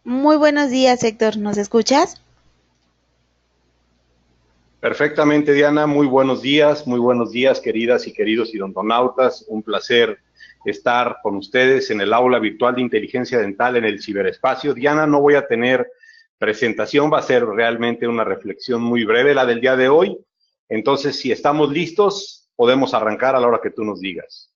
Muy buenos días, Héctor. ¿Nos escuchas? Perfectamente, Diana. Muy buenos días, queridas y queridos idontonautas. Un placer estar con ustedes en el aula virtual de inteligencia dental en el ciberespacio. Diana, no voy a tener presentación, va a ser realmente una reflexión muy breve la del día de hoy. Entonces, si estamos listos, podemos arrancar a la hora que tú nos digas.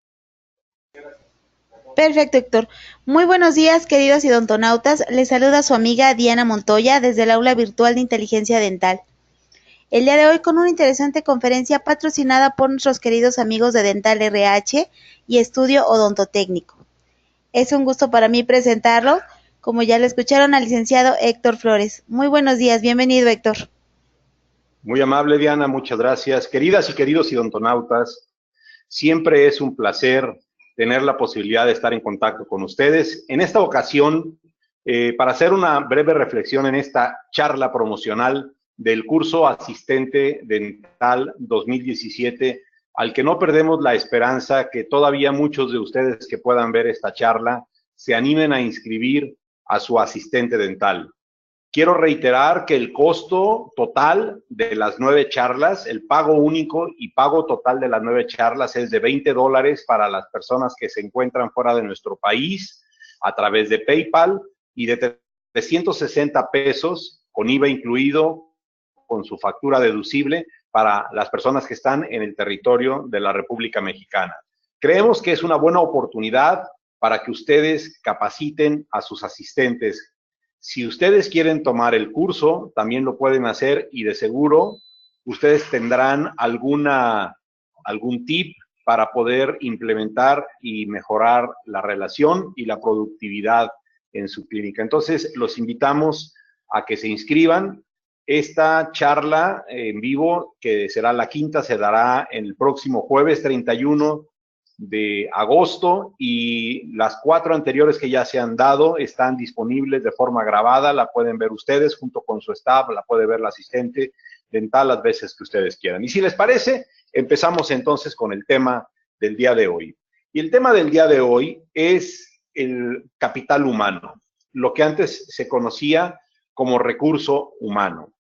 Perfecto, Héctor. Muy buenos días, queridos idontonautas. Les saluda su amiga Diana Montoya desde el aula virtual de inteligencia dental. El día de hoy con una interesante conferencia patrocinada por nuestros queridos amigos de Dental RH y Estudio Odontotécnico. Es un gusto para mí presentarlo, como ya lo escucharon, al licenciado Héctor Flores. Muy buenos días, bienvenido, Héctor. Muy amable, Diana, muchas gracias. Queridas y queridos idontonautas, siempre es un placer tener la posibilidad de estar en contacto con ustedes. En esta ocasión, para hacer una breve reflexión en esta charla promocional del curso Asistente Dental 2017, al que no perdemos la esperanza que todavía muchos de ustedes que puedan ver esta charla se animen a inscribir a su asistente dental. Quiero reiterar que el costo total de las 9 charlas, el pago único y pago total de las 9 charlas es de $20 para las personas que se encuentran fuera de nuestro país a través de PayPal y de 360 pesos con IVA incluido, con su factura deducible para las personas que están en el territorio de la República Mexicana. Creemos que es una buena oportunidad para que ustedes capaciten a sus asistentes. Si ustedes quieren tomar el curso, también lo pueden hacer y de seguro ustedes tendrán algún tip para poder implementar y mejorar la relación y la productividad en su clínica. Entonces, los invitamos a que se inscriban. Esta charla en vivo, que será la quinta, se dará el próximo jueves 31 de agosto y las 4 anteriores que ya se han dado están disponibles de forma grabada, la pueden ver ustedes junto con su staff, la puede ver la asistente dental las veces que ustedes quieran. Y si les parece, empezamos entonces con el tema del día de hoy. Y el tema del día de hoy es el capital humano, lo que antes se conocía como recurso humano.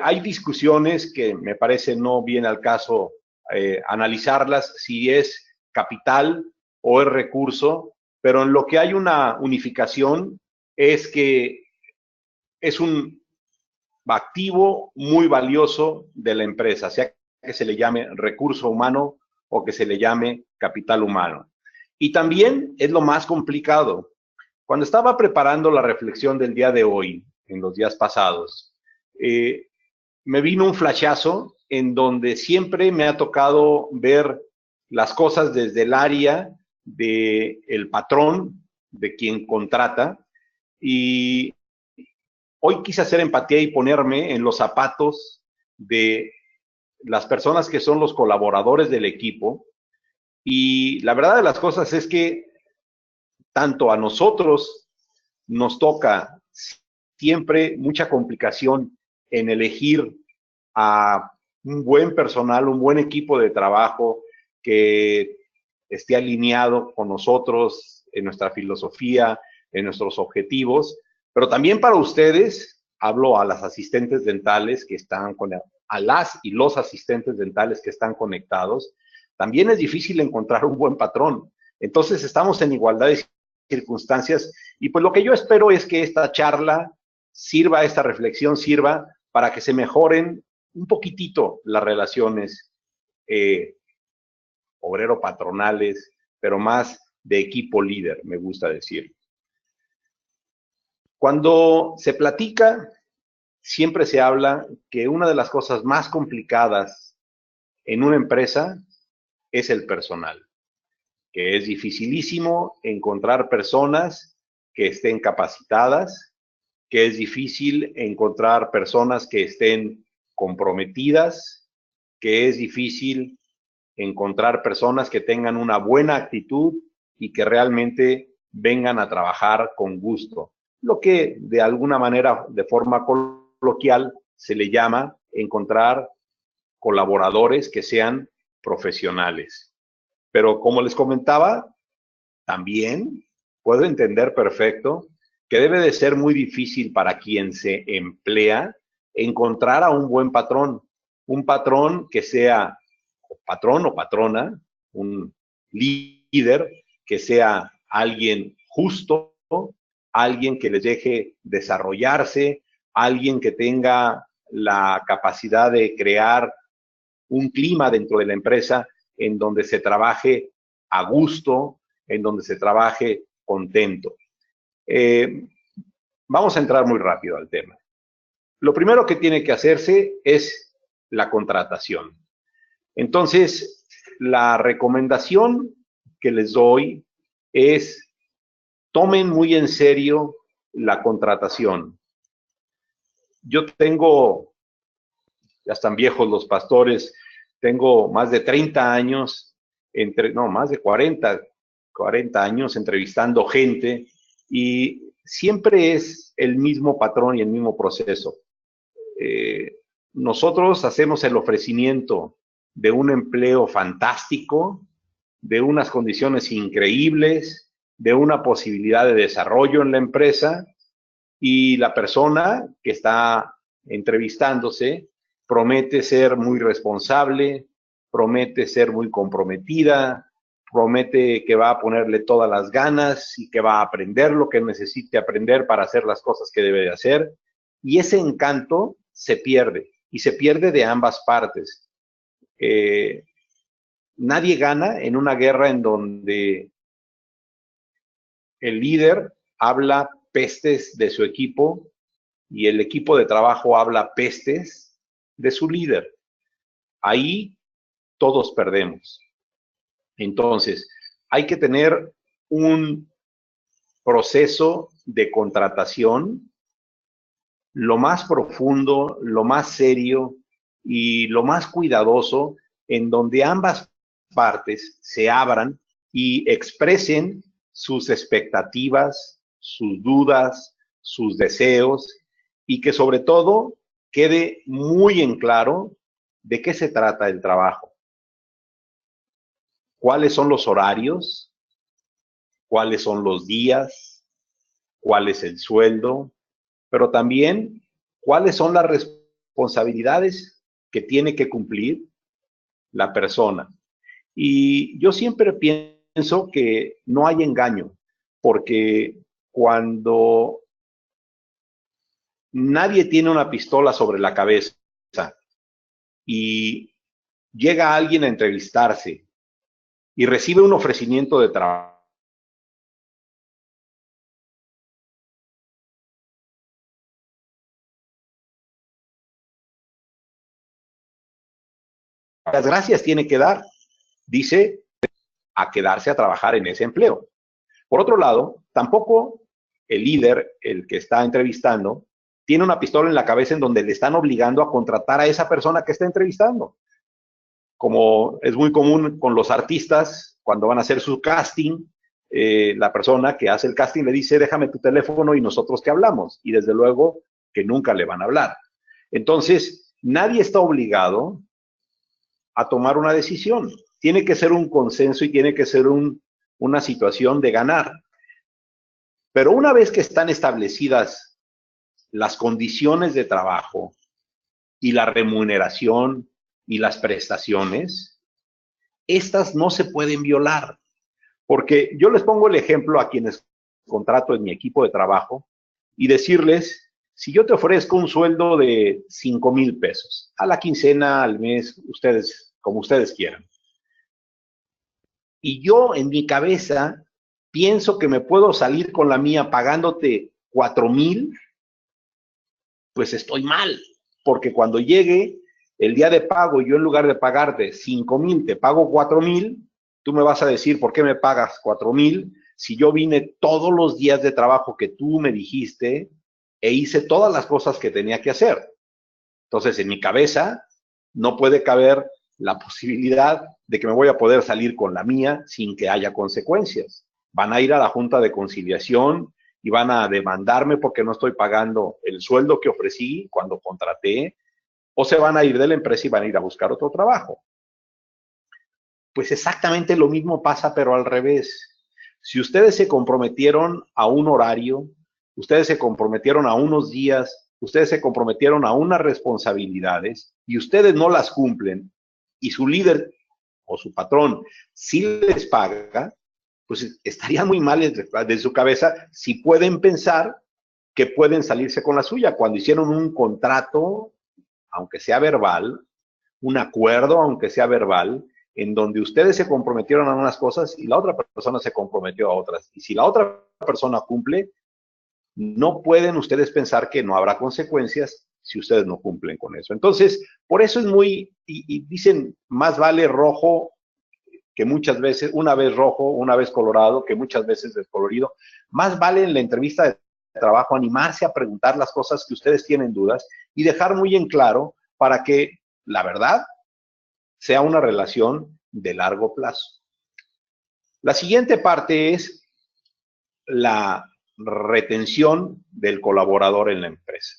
Hay discusiones que me parece no viene al caso analizarlas, si es capital o es recurso, pero en lo que hay una unificación es que es un activo muy valioso de la empresa, sea que se le llame recurso humano o que se le llame capital humano. Y también es lo más complicado. Cuando estaba preparando la reflexión del día de hoy, en los días pasados, me vino un flashazo en donde siempre me ha tocado ver las cosas desde el área del patrón, de quien contrata, y hoy quise hacer empatía y ponerme en los zapatos de las personas que son los colaboradores del equipo, y la verdad de las cosas es que tanto a nosotros nos toca siempre mucha complicación en elegir a un buen personal, un buen equipo de trabajo que esté alineado con nosotros en nuestra filosofía, en nuestros objetivos, pero también para ustedes, hablo a las asistentes dentales que están con, a las y los asistentes dentales que están conectados, también es difícil encontrar un buen patrón. Entonces estamos en igualdad de circunstancias y pues lo que yo espero es que esta charla sirva, esta reflexión sirva para que se mejoren un poquitito las relaciones obrero-patronales, pero más de equipo líder, me gusta decir. Cuando se platica, siempre se habla que una de las cosas más complicadas en una empresa es el personal, que es dificilísimo encontrar personas que estén capacitadas, que es difícil encontrar personas que estén comprometidas, que es difícil encontrar personas que tengan una buena actitud y que realmente vengan a trabajar con gusto. Lo que de alguna manera, de forma coloquial, se le llama encontrar colaboradores que sean profesionales. Pero como les comentaba, también puedo entender perfecto que debe de ser muy difícil para quien se emplea encontrar a un buen patrón, un patrón que sea patrón o patrona, un líder que sea alguien justo, alguien que les deje desarrollarse, alguien que tenga la capacidad de crear un clima dentro de la empresa en donde se trabaje a gusto, en donde se trabaje contento. Vamos a entrar muy rápido al tema. Lo primero que tiene que hacerse es la contratación. Entonces, la recomendación que les doy es tomen muy en serio la contratación. Yo tengo, ya están viejos los pastores, tengo más de 30 años, más de 40 años entrevistando gente y siempre es el mismo patrón y el mismo proceso. Nosotros hacemos el ofrecimiento de un empleo fantástico, de unas condiciones increíbles, de una posibilidad de desarrollo en la empresa y la persona que está entrevistándose promete ser muy responsable, promete ser muy comprometida, promete que va a ponerle todas las ganas y que va a aprender lo que necesite aprender para hacer las cosas que debe de hacer. Y ese encanto se pierde, y se pierde de ambas partes. Nadie gana en una guerra en donde el líder habla pestes de su equipo y el equipo de trabajo habla pestes de su líder. Ahí todos perdemos. Entonces, hay que tener un proceso de contratación lo más profundo, lo más serio y lo más cuidadoso, en donde ambas partes se abran y expresen sus expectativas, sus dudas, sus deseos, y que sobre todo quede muy en claro de qué se trata el trabajo. ¿Cuáles son los horarios? ¿Cuáles son los días? ¿Cuál es el sueldo? Pero también, ¿cuáles son las responsabilidades que tiene que cumplir la persona? Y yo siempre pienso que no hay engaño, porque cuando nadie tiene una pistola sobre la cabeza y llega alguien a entrevistarse y recibe un ofrecimiento de trabajo, las gracias tiene que dar, dice, a quedarse a trabajar en ese empleo. Por otro lado, tampoco el líder, el que está entrevistando, tiene una pistola en la cabeza en donde le están obligando a contratar a esa persona que está entrevistando. Como es muy común con los artistas, cuando van a hacer su casting, la persona que hace el casting le dice, déjame tu teléfono y nosotros te hablamos. Y desde luego que nunca le van a hablar. Entonces, nadie está obligado a tomar una decisión. Tiene que ser un consenso y tiene que ser una situación de ganar. Pero una vez que están establecidas las condiciones de trabajo y la remuneración y las prestaciones, estas no se pueden violar. Porque yo les pongo el ejemplo a quienes contrato en mi equipo de trabajo y decirles, si yo te ofrezco un sueldo de 5,000 pesos a la quincena, al mes, ustedes, como ustedes quieran, y yo en mi cabeza pienso que me puedo salir con la mía pagándote 4,000, pues estoy mal, porque cuando llegue el día de pago, yo en lugar de pagarte 5,000, te pago 4,000, tú me vas a decir, ¿por qué me pagas 4,000? Si yo vine todos los días de trabajo que tú me dijiste e hice todas las cosas que tenía que hacer. Entonces, en mi cabeza no puede caber la posibilidad de que me voy a poder salir con la mía sin que haya consecuencias. Van a ir a la Junta de Conciliación y van a demandarme porque no estoy pagando el sueldo que ofrecí cuando contraté, o se van a ir de la empresa y van a ir a buscar otro trabajo. Pues exactamente lo mismo pasa, pero al revés. Si ustedes se comprometieron a un horario, ustedes se comprometieron a unos días, ustedes se comprometieron a unas responsabilidades y ustedes no las cumplen y su líder o su patrón sí les paga, pues estaría muy mal de su cabeza si pueden pensar que pueden salirse con la suya cuando hicieron un contrato, aunque sea verbal, un acuerdo, aunque sea verbal, en donde ustedes se comprometieron a unas cosas y la otra persona se comprometió a otras. Y si la otra persona cumple, no pueden ustedes pensar que no habrá consecuencias si ustedes no cumplen con eso. Entonces, por eso es muy, y dicen, más vale rojo que muchas veces, una vez rojo, una vez colorado, que muchas veces descolorido. Más vale en la entrevista de trabajo animarse a preguntar las cosas que ustedes tienen dudas y dejar muy en claro para que, la verdad, sea una relación de largo plazo. La siguiente parte es la retención del colaborador en la empresa.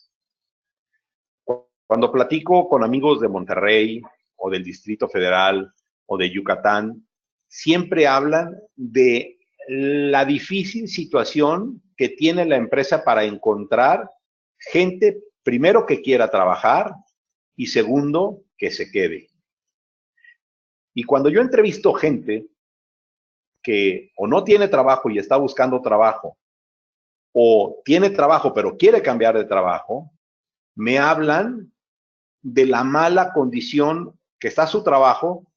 Cuando platico con amigos de Monterrey o del Distrito Federal o de Yucatán, siempre hablan de la difícil situación que tiene la empresa para encontrar gente, primero, que quiera trabajar y segundo, que se quede. Y cuando yo entrevisto gente que o no tiene trabajo y está buscando trabajo, o tiene trabajo pero quiere cambiar de trabajo, me hablan de la mala condición que está su trabajo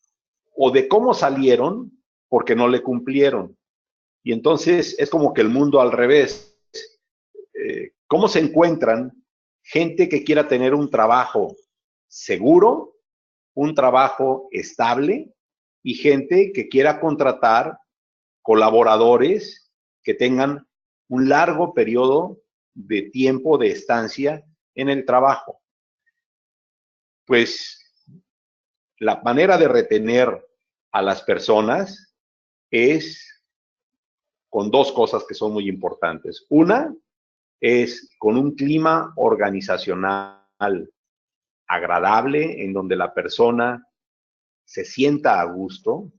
o de cómo salieron porque no le cumplieron. Y entonces es como que el mundo al revés. ¿Cómo se encuentran gente que quiera tener un trabajo seguro, un trabajo estable y gente que quiera contratar colaboradores que tengan un largo periodo de tiempo de estancia en el trabajo? Pues la manera de retener a las personas es con dos cosas que son muy importantes. Una es con un clima organizacional agradable en donde la persona se sienta a gusto,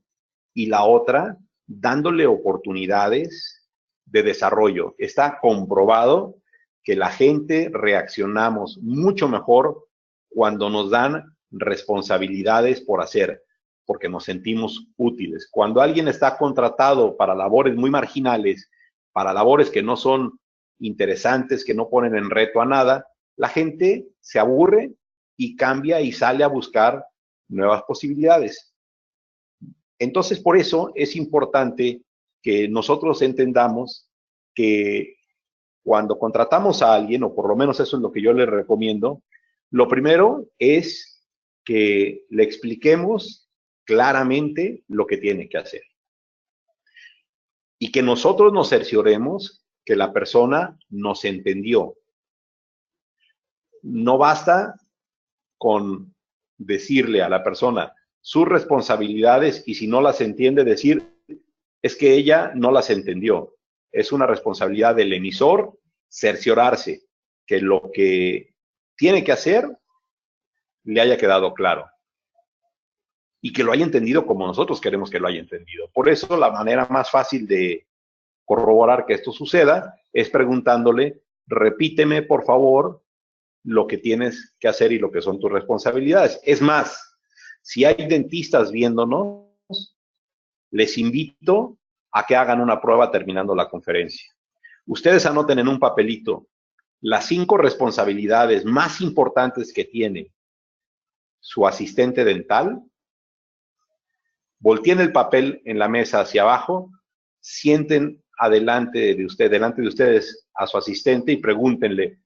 y la otra dándole oportunidades de desarrollo. Está comprobado que la gente reaccionamos mucho mejor cuando nos dan responsabilidades por hacer, porque nos sentimos útiles. Cuando alguien está contratado para labores muy marginales, para labores que no son interesantes, que no ponen en reto a nada, la gente se aburre y cambia y sale a buscar nuevas posibilidades. Entonces, por eso es importante que nosotros entendamos que cuando contratamos a alguien, o por lo menos eso es lo que yo les recomiendo, lo primero es que le expliquemos claramente lo que tiene que hacer. Y que nosotros nos cercioremos que la persona nos entendió. No basta con decirle a la persona sus responsabilidades y si no las entiende decir, es que ella no las entendió. Es una responsabilidad del emisor cerciorarse que lo que tiene que hacer le haya quedado claro y que lo haya entendido como nosotros queremos que lo haya entendido. Por eso la manera más fácil de corroborar que esto suceda es preguntándole, repíteme por favor lo que tienes que hacer y lo que son tus responsabilidades. Es más, si hay dentistas viéndonos, les invito a que hagan una prueba terminando la conferencia. Ustedes anoten en un papelito las 5 responsabilidades más importantes que tiene su asistente dental, volteen el papel en la mesa hacia abajo, sienten delante de ustedes a su asistente y pregúntenle,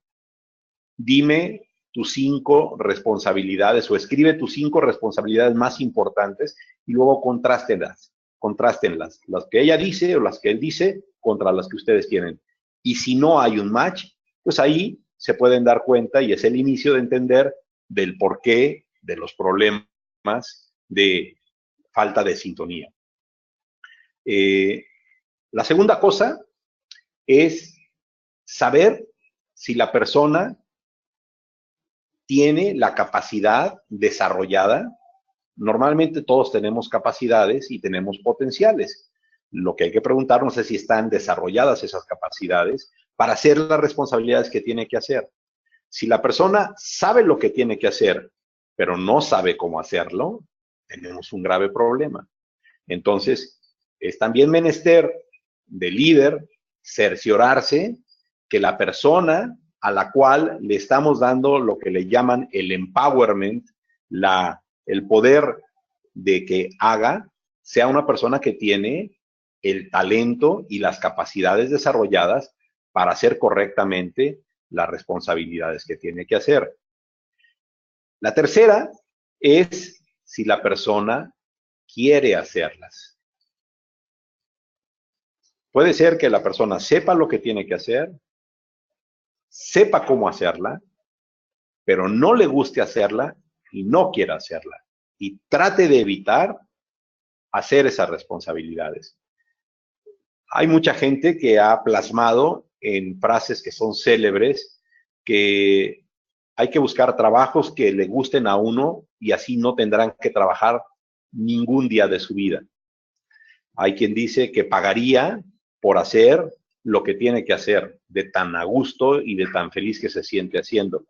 dime tus 5 responsabilidades o escribe tus 5 responsabilidades más importantes y luego contrástenlas, las que ella dice o las que él dice contra las que ustedes tienen. Y si no hay un match, pues ahí se pueden dar cuenta y es el inicio de entender del porqué de los problemas de falta de sintonía. La segunda cosa es saber si la persona tiene la capacidad desarrollada. Normalmente todos tenemos capacidades y tenemos potenciales. Lo que hay que preguntarnos es si están desarrolladas esas capacidades para hacer las responsabilidades que tiene que hacer. Si la persona sabe lo que tiene que hacer, pero no sabe cómo hacerlo, tenemos un grave problema. Entonces, es también menester de líder cerciorarse que la persona a la cual le estamos dando lo que le llaman el empowerment, el poder de que haga, sea una persona que tiene el talento y las capacidades desarrolladas para hacer correctamente las responsabilidades que tiene que hacer. La tercera es si la persona quiere hacerlas. Puede ser que la persona sepa lo que tiene que hacer, sepa cómo hacerla, pero no le guste hacerla y no quiera hacerla. Y trate de evitar hacer esas responsabilidades. Hay mucha gente que ha plasmado en frases que son célebres que hay que buscar trabajos que le gusten a uno y así no tendrán que trabajar ningún día de su vida. Hay quien dice que pagaría por hacer lo que tiene que hacer, de tan a gusto y de tan feliz que se siente haciendo.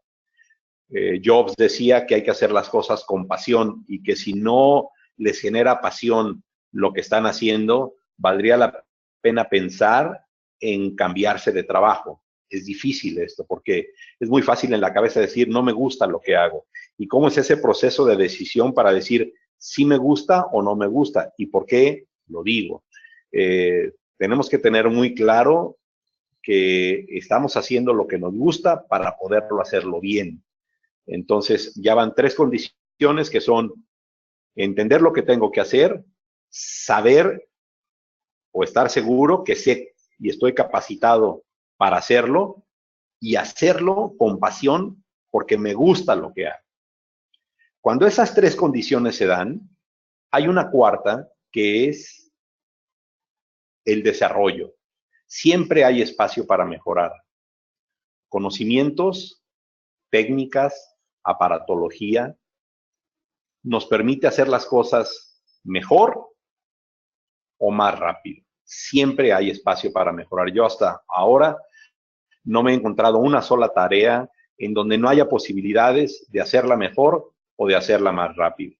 Jobs decía que hay que hacer las cosas con pasión y que si no les genera pasión lo que están haciendo, valdría la pena pensar en cambiarse de trabajo. Es difícil esto porque es muy fácil en la cabeza decir no me gusta lo que hago. ¿Y cómo es ese proceso de decisión para decir si me gusta o no me gusta? ¿Y por qué lo digo? Tenemos que tener muy claro que estamos haciendo lo que nos gusta para poderlo hacerlo bien. Entonces, ya van 3 condiciones que son entender lo que tengo que hacer, saber o estar seguro que sé y estoy capacitado para hacerlo y hacerlo con pasión porque me gusta lo que hago. Cuando esas 3 condiciones se dan, hay una cuarta que es el desarrollo. Siempre hay espacio para mejorar. Conocimientos, técnicas, aparatología, nos permite hacer las cosas mejor o más rápido. Siempre hay espacio para mejorar. Yo hasta ahora no me he encontrado una sola tarea en donde no haya posibilidades de hacerla mejor o de hacerla más rápido,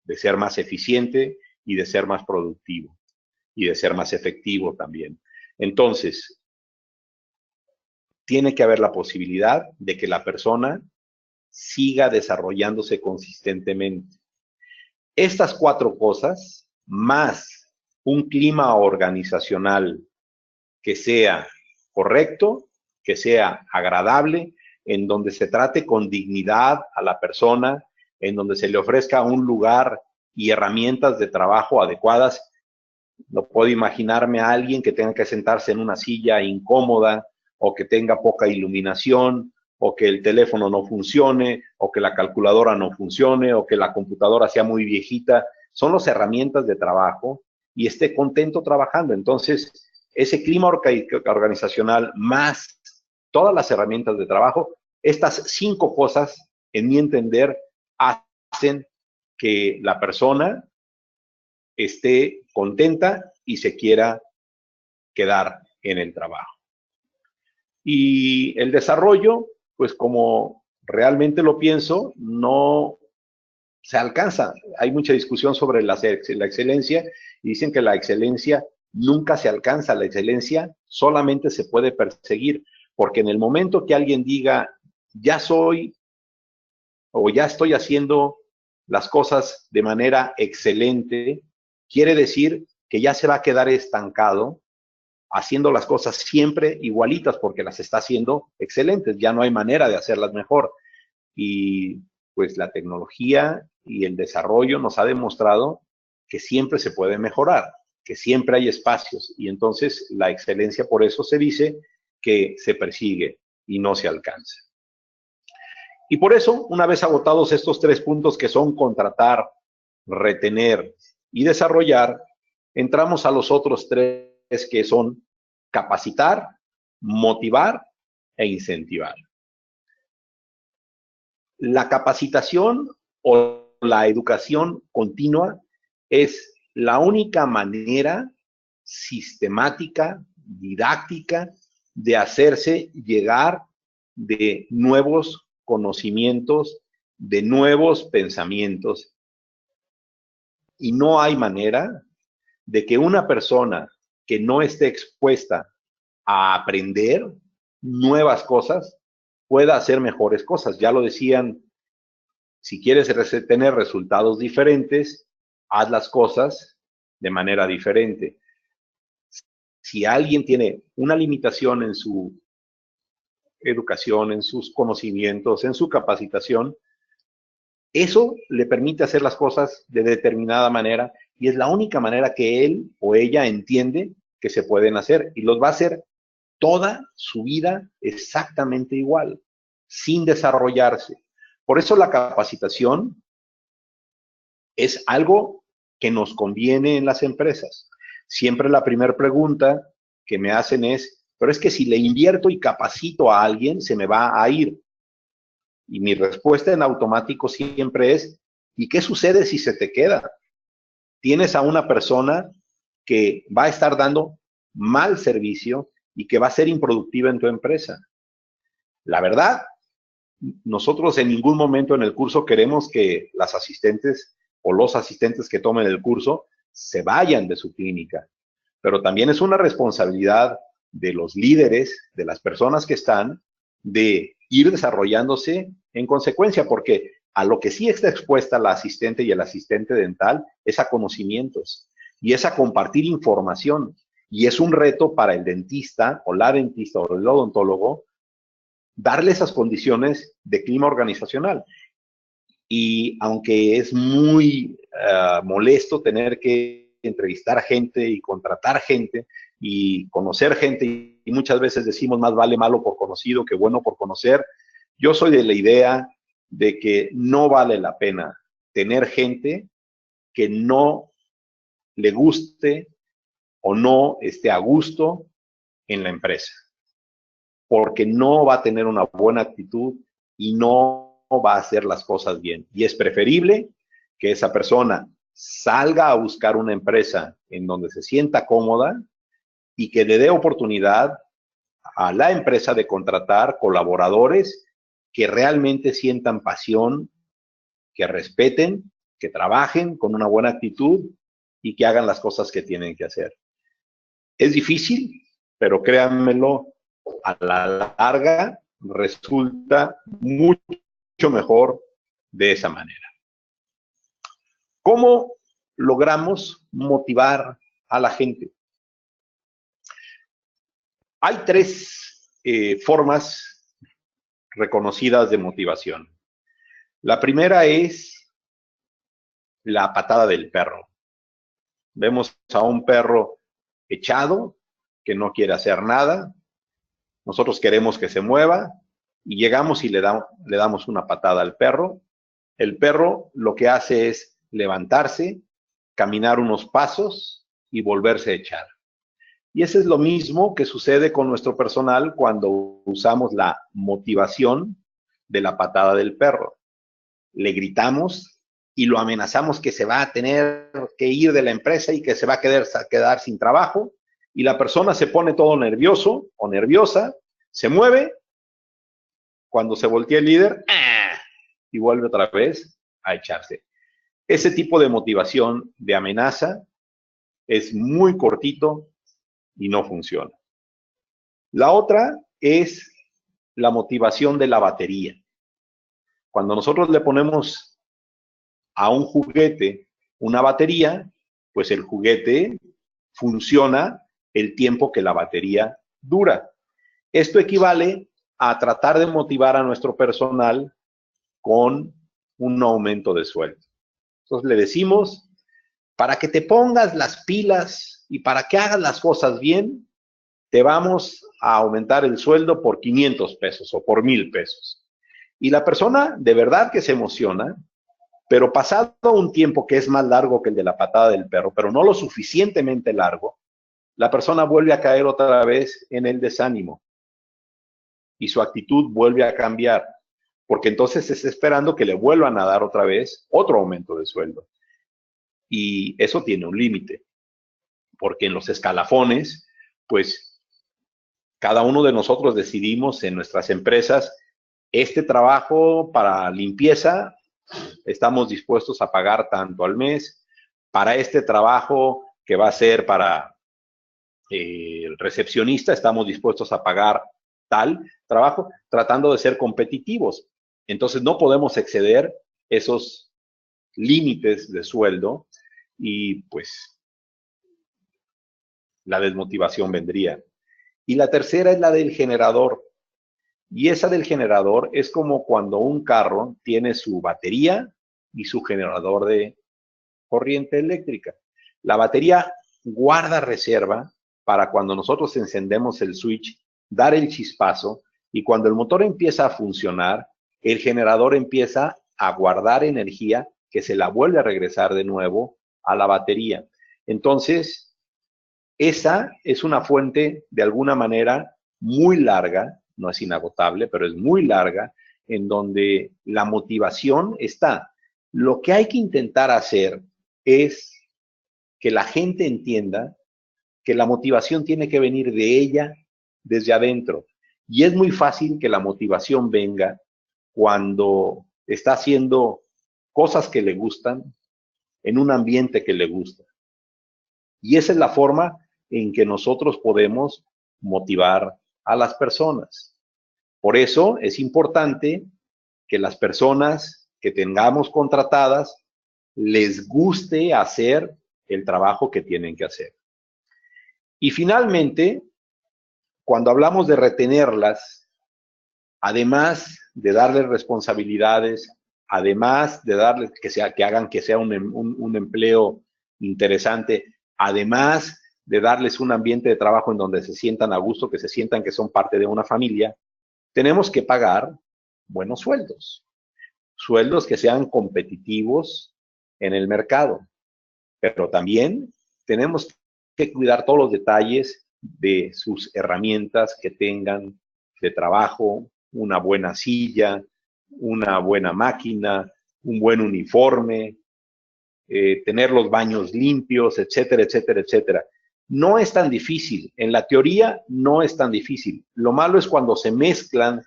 de ser más eficiente y de ser más productivo y de ser más efectivo también. Entonces, tiene que haber la posibilidad de que la persona siga desarrollándose consistentemente. Estas 4 cosas, más un clima organizacional que sea correcto, que sea agradable, en donde se trate con dignidad a la persona, en donde se le ofrezca un lugar y herramientas de trabajo adecuadas. No puedo imaginarme a alguien que tenga que sentarse en una silla incómoda o que tenga poca iluminación o que el teléfono no funcione o que la calculadora no funcione o que la computadora sea muy viejita. Son las herramientas de trabajo y esté contento trabajando. Entonces, ese clima organizacional más todas las herramientas de trabajo, estas 5 cosas, en mi entender, hacen que la persona esté contenta y se quiera quedar en el trabajo. Y el desarrollo, pues como realmente lo pienso, no se alcanza. Hay mucha discusión sobre la excelencia y dicen que la excelencia nunca se alcanza. La excelencia solamente se puede perseguir, porque en el momento que alguien diga, ya soy o ya estoy haciendo las cosas de manera excelente, quiere decir que ya se va a quedar estancado haciendo las cosas siempre igualitas porque las está haciendo excelentes, ya no hay manera de hacerlas mejor. Y pues la tecnología y el desarrollo nos ha demostrado que siempre se puede mejorar, que siempre hay espacios y entonces la excelencia por eso se dice que se persigue y no se alcanza. Y por eso, una vez agotados estos 3 puntos que son contratar, retener y desarrollar, entramos a los otros 3 que son capacitar, motivar e incentivar. La capacitación o la educación continua es la única manera sistemática, didáctica de hacerse llegar de nuevos conocimientos, de nuevos pensamientos. Y no hay manera de que una persona que no esté expuesta a aprender nuevas cosas pueda hacer mejores cosas. Ya lo decían, si quieres tener resultados diferentes, haz las cosas de manera diferente. Si alguien tiene una limitación en su educación, en sus conocimientos, en su capacitación, eso le permite hacer las cosas de determinada manera y es la única manera que él o ella entiende que se pueden hacer y los va a hacer toda su vida exactamente igual, sin desarrollarse. Por eso la capacitación es algo que nos conviene en las empresas. Siempre la primera pregunta que me hacen es, pero es que si le invierto y capacito a alguien, se me va a ir. Y mi respuesta en automático siempre es, ¿y qué sucede si se te queda? Tienes a una persona que va a estar dando mal servicio y que va a ser improductiva en tu empresa. La verdad, nosotros en ningún momento en el curso queremos que las asistentes o los asistentes que tomen el curso se vayan de su clínica, pero también es una responsabilidad de los líderes, de las personas que están, de ir desarrollándose en consecuencia, porque a lo que sí está expuesta la asistente y el asistente dental es a conocimientos y es a compartir información. Y es un reto para el dentista o la dentista o el odontólogo darle esas condiciones de clima organizacional. Y aunque es muy molesto tener que entrevistar gente y contratar gente y conocer gente, y muchas veces decimos más vale malo por conocido que bueno por conocer, yo soy de la idea de que no vale la pena tener gente que no le guste o no esté a gusto en la empresa, porque no va a tener una buena actitud y no va a hacer las cosas bien. Y es preferible que esa persona salga a buscar una empresa en donde se sienta cómoda y que le dé oportunidad a la empresa de contratar colaboradores que realmente sientan pasión, que respeten, que trabajen con una buena actitud y que hagan las cosas que tienen que hacer. Es difícil, pero créanmelo, a la larga resulta mucho mejor de esa manera. ¿Cómo logramos motivar a la gente? Hay tres formas reconocidas de motivación. La primera es la patada del perro. Vemos a un perro echado, que no quiere hacer nada. Nosotros queremos que se mueva y llegamos y le damos una patada al perro. El perro lo que hace es levantarse, caminar unos pasos y volverse a echar. Y eso es lo mismo que sucede con nuestro personal cuando usamos la motivación de la patada del perro. Le gritamos y lo amenazamos que se va a tener que ir de la empresa y que se va a quedar sin trabajo. Y la persona se pone todo nervioso o nerviosa, se mueve. Cuando se voltea el líder, y vuelve otra vez a echarse. Ese tipo de motivación de amenaza es muy cortito y no funciona. La otra es la motivación de la batería. Cuando nosotros le ponemos a un juguete una batería, pues el juguete funciona el tiempo que la batería dura. Esto equivale a tratar de motivar a nuestro personal con un aumento de sueldo. Entonces le decimos, para que te pongas las pilas y para que hagas las cosas bien, te vamos a aumentar el sueldo por 500 pesos o por 1000 pesos. Y la persona de verdad que se emociona, pero pasado un tiempo que es más largo que el de la patada del perro, pero no lo suficientemente largo, la persona vuelve a caer otra vez en el desánimo y su actitud vuelve a cambiar, porque entonces está esperando que le vuelvan a dar otra vez otro aumento de sueldo. Y eso tiene un límite, porque en los escalafones, pues Cada uno de nosotros decidimos en nuestras empresas, este trabajo para limpieza, estamos dispuestos a pagar tanto al mes. Para este trabajo que va a ser para el recepcionista, estamos dispuestos a pagar tal trabajo, tratando de ser competitivos. Entonces no podemos exceder esos límites de sueldo y pues la desmotivación vendría. Y la tercera es la del generador. Y esa del generador es como cuando un carro tiene su batería y su generador de corriente eléctrica. La batería guarda reserva para cuando nosotros encendemos el switch, dar el chispazo, y cuando el motor empieza a funcionar, el generador empieza a guardar energía que se la vuelve a regresar de nuevo a la batería. Entonces, esa es una fuente de alguna manera muy larga, no es inagotable, pero es muy larga, en donde la motivación está. Lo que hay que intentar hacer es que la gente entienda que la motivación tiene que venir de ella desde adentro. Y es muy fácil que la motivación venga cuando está haciendo cosas que le gustan en un ambiente que le gusta. Y esa es la forma en que nosotros podemos motivar a las personas. Por eso es importante que las personas que tengamos contratadas les guste hacer el trabajo que tienen que hacer. Y finalmente, cuando hablamos de retenerlas, además de darles responsabilidades, además de darles que hagan que sea un empleo interesante, además de darles un ambiente de trabajo en donde se sientan a gusto, que se sientan que son parte de una familia, tenemos que pagar buenos sueldos, sueldos que sean competitivos en el mercado, pero también tenemos que cuidar todos los detalles de sus herramientas que tengan de trabajo, una buena silla, una buena máquina, un buen uniforme, tener los baños limpios, etcétera, etcétera, etcétera. No es tan difícil, en la teoría no es tan difícil. Lo malo es cuando se mezclan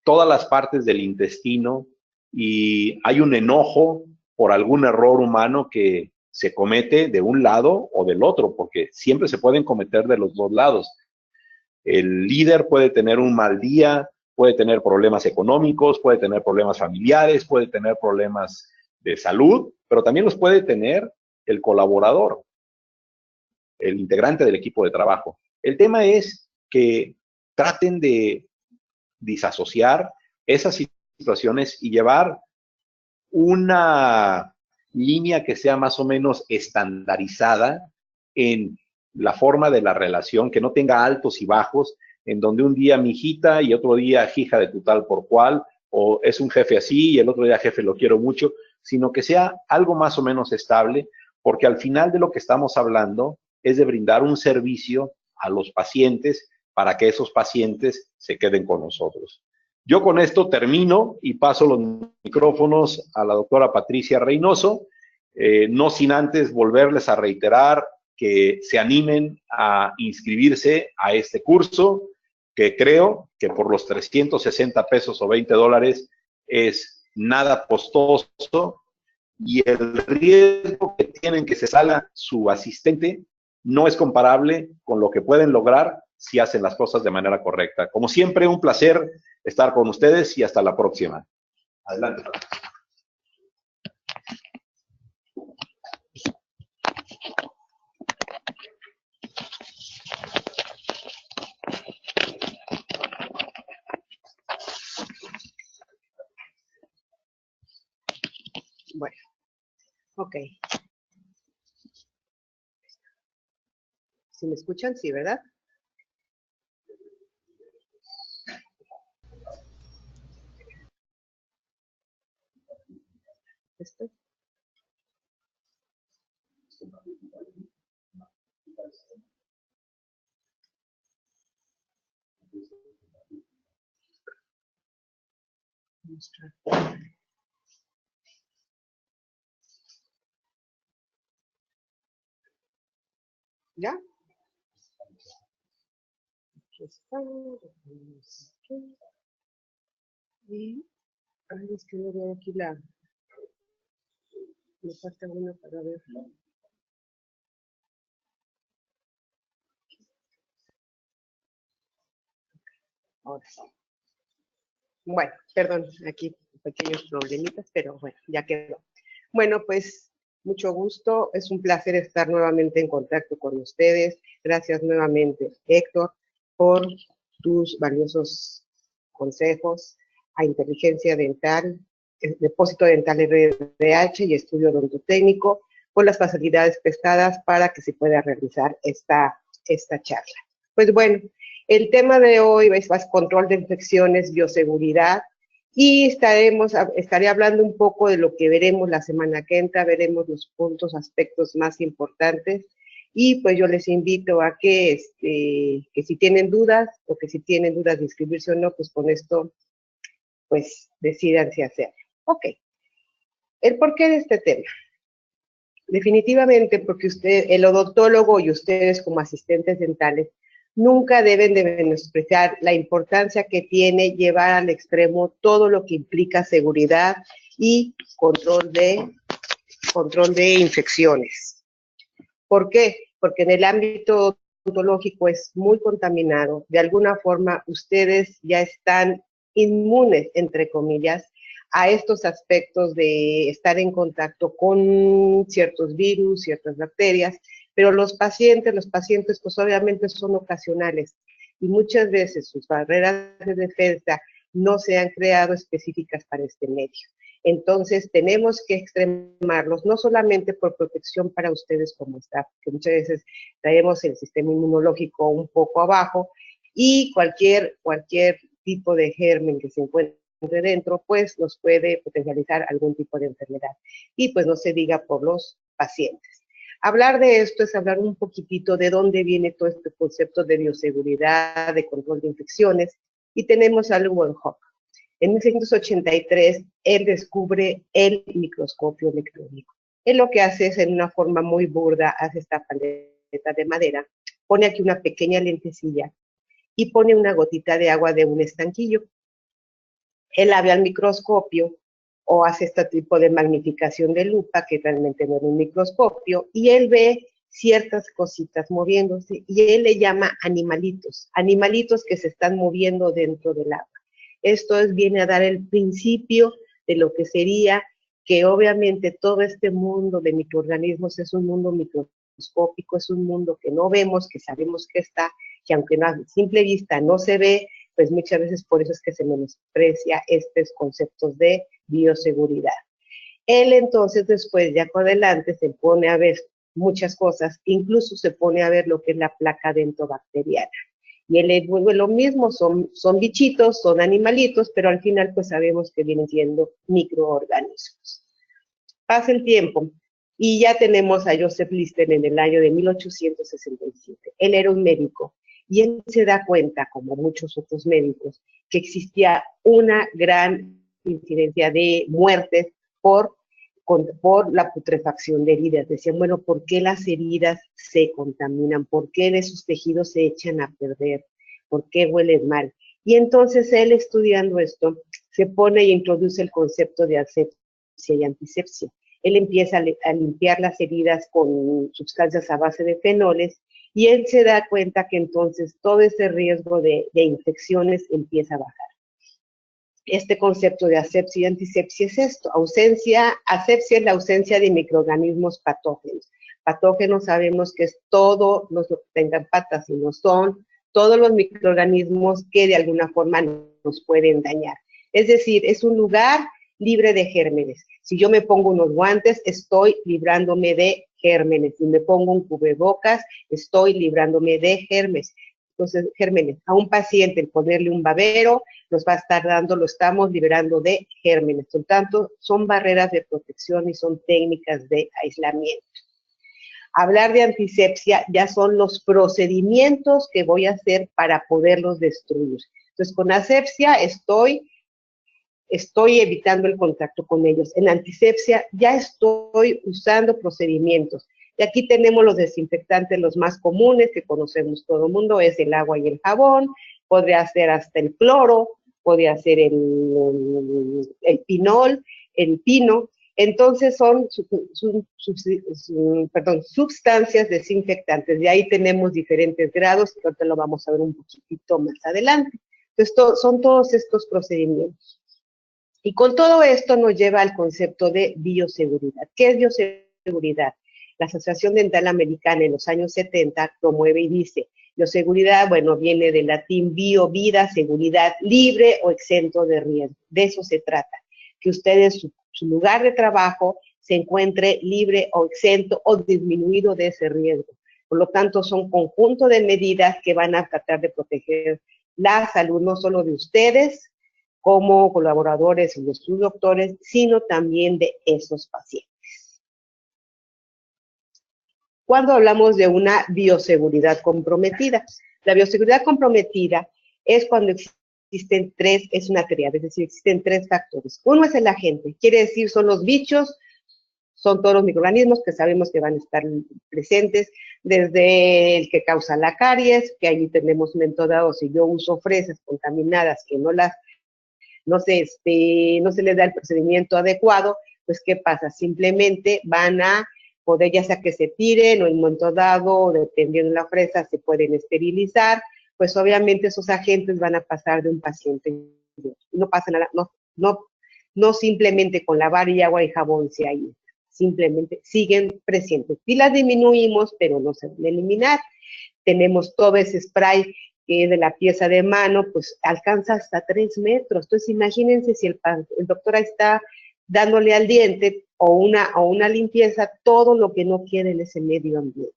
todas las partes del intestino y hay un enojo por algún error humano que se comete de un lado o del otro, porque siempre se pueden cometer de los dos lados. El líder puede tener un mal día, puede tener problemas económicos, puede tener problemas familiares, puede tener problemas de salud, pero también los puede tener el colaborador, el integrante del equipo de trabajo. El tema es que traten de disasociar esas situaciones y llevar una línea que sea más o menos estandarizada en la forma de la relación, que no tenga altos y bajos, en donde un día mi hijita y otro día hija de tu tal por cual, o es un jefe así y el otro día jefe lo quiero mucho, sino que sea algo más o menos estable, porque al final de lo que estamos hablando es de brindar un servicio a los pacientes para que esos pacientes se queden con nosotros. Yo con esto termino y paso los micrófonos a la doctora Patricia Reynoso, no sin antes volverles a reiterar que se animen a inscribirse a este curso, que creo que por los 360 pesos o $20 es nada costoso, y el riesgo que tienen que se salga su asistente no es comparable con lo que pueden lograr si hacen las cosas de manera correcta. Como siempre, un placer estar con ustedes y hasta la próxima. Adelante. Bueno, ok. ¿Sí me escuchan? Sí, ¿verdad? ¿Esto? Mostrar. ¿Ya? Aquí está. Y es que no veo aquí me falta una para ver. Ahora sí. Bueno, perdón, aquí pequeños problemitas, pero bueno, ya quedó. Bueno, pues mucho gusto, es un placer estar nuevamente en contacto con ustedes. Gracias nuevamente, Héctor, por tus valiosos consejos a Inteligencia Dental, Depósito Dental RDH y Estudio Odontotécnico, por las facilidades prestadas para que se pueda realizar esta charla. Pues bueno, el tema de hoy es control de infecciones, bioseguridad, y estaré hablando un poco de lo que veremos la semana que entra, veremos los puntos, aspectos más importantes, y pues yo les invito a que si tienen dudas, o que si tienen dudas de inscribirse o no, pues con esto, pues decidan si hacerlo. Ok, el porqué de este tema. Definitivamente porque el odontólogo y ustedes como asistentes dentales nunca deben de menospreciar la importancia que tiene llevar al extremo todo lo que implica seguridad y control de infecciones. ¿Por qué? Porque en el ámbito odontológico es muy contaminado. De alguna forma, ustedes ya están inmunes, entre comillas, a estos aspectos de estar en contacto con ciertos virus, ciertas bacterias, pero los pacientes pues obviamente son ocasionales y muchas veces sus barreras de defensa no se han creado específicas para este medio. Entonces tenemos que extremarlos, no solamente por protección para ustedes como staff, que muchas veces traemos el sistema inmunológico un poco abajo y cualquier tipo de germen que se encuentre dentro, pues nos puede potencializar algún tipo de enfermedad. Y pues no se diga por los pacientes. Hablar de esto es hablar un poquitito de dónde viene todo este concepto de bioseguridad, de control de infecciones, y tenemos a Leeuwenhoek. En 1683, él descubre el microscopio electrónico. Él lo que hace es, en una forma muy burda, hace esta paleta de madera, pone aquí una pequeña lentecilla y pone una gotita de agua de un estanquillo. Él la ve al microscopio o hace este tipo de magnificación de lupa, que realmente no es un microscopio, y él ve ciertas cositas moviéndose, y él le llama animalitos que se están moviendo dentro del agua. Esto viene a dar el principio de lo que sería que obviamente todo este mundo de microorganismos es un mundo microscópico, es un mundo que no vemos, que sabemos que está, que aunque a simple vista no se ve, pues muchas veces por eso es que se menosprecia estos conceptos de bioseguridad. Él entonces después, ya con adelante, se pone a ver muchas cosas, incluso se pone a ver lo que es la placa dentobacteriana. Y él vuelve lo mismo, son bichitos, son animalitos, pero al final pues sabemos que vienen siendo microorganismos. Pasa el tiempo y ya tenemos a Joseph Lister en el año de 1867. Él era un médico y él se da cuenta, como muchos otros médicos, que existía una gran incidencia de muertes por la putrefacción de heridas. Decían, bueno, ¿por qué las heridas se contaminan? ¿Por qué esos tejidos se echan a perder? ¿Por qué huelen mal? Y entonces él, estudiando esto, se pone y introduce el concepto de asepsia y antisepsia. Él empieza a limpiar las heridas con sustancias a base de fenoles y él se da cuenta que entonces todo ese riesgo de infecciones empieza a bajar. Este concepto de asepsia y antisepsia es esto. Asepsia es la ausencia de microorganismos patógenos. Patógenos sabemos que es todo, no que tengan patas, sino son todos los microorganismos que de alguna forma nos pueden dañar. Es decir, es un lugar libre de gérmenes. Si yo me pongo unos guantes, estoy librándome de gérmenes. Si me pongo un cubrebocas, estoy librándome de gérmenes. Entonces, gérmenes, a un paciente el ponerle un babero nos va a estar lo estamos liberando de gérmenes. Por tanto, son barreras de protección y son técnicas de aislamiento. Hablar de antisepsia ya son los procedimientos que voy a hacer para poderlos destruir. Entonces, con asepsia estoy evitando el contacto con ellos. En antisepsia ya estoy usando procedimientos. Y aquí tenemos los desinfectantes, los más comunes que conocemos todo el mundo, es el agua y el jabón, podría ser hasta el cloro, podría ser el pinol, el pino. Entonces son sustancias desinfectantes. De ahí tenemos diferentes grados, que ahorita lo vamos a ver un poquitito más adelante. Entonces, son todos estos procedimientos. Y con todo esto nos lleva al concepto de bioseguridad. ¿Qué es bioseguridad? La Asociación Dental Americana en los años 70 promueve y dice, bioseguridad, bueno, viene del latín bio, vida, seguridad, libre o exento de riesgo. De eso se trata, que ustedes, su lugar de trabajo se encuentre libre o exento o disminuido de ese riesgo. Por lo tanto, son conjunto de medidas que van a tratar de proteger la salud no solo de ustedes como colaboradores y de sus doctores, sino también de esos pacientes. Cuando hablamos de una bioseguridad comprometida, la bioseguridad comprometida es cuando existen tres, es una triada, es decir, existen tres factores. Uno es el agente, quiere decir son los bichos, son todos los microorganismos que sabemos que van a estar presentes, desde el que causa la caries, que ahí tenemos un momento dado, si yo uso fresas contaminadas que no se les da el procedimiento adecuado, pues ¿qué pasa? Simplemente van a poder, ya sea que se tiren o en un momento dado, dependiendo de la fresa, se pueden esterilizar, pues obviamente esos agentes van a pasar de un paciente. No pasa nada, no simplemente con lavar y agua y jabón se hay, simplemente siguen presentes. Sí las disminuimos, pero no se van a eliminar. Tenemos todo ese spray que es de la pieza de mano, pues alcanza hasta 3 metros. Entonces imagínense si el doctor está dándole al diente o una limpieza, todo lo que no quiere en ese medio ambiente.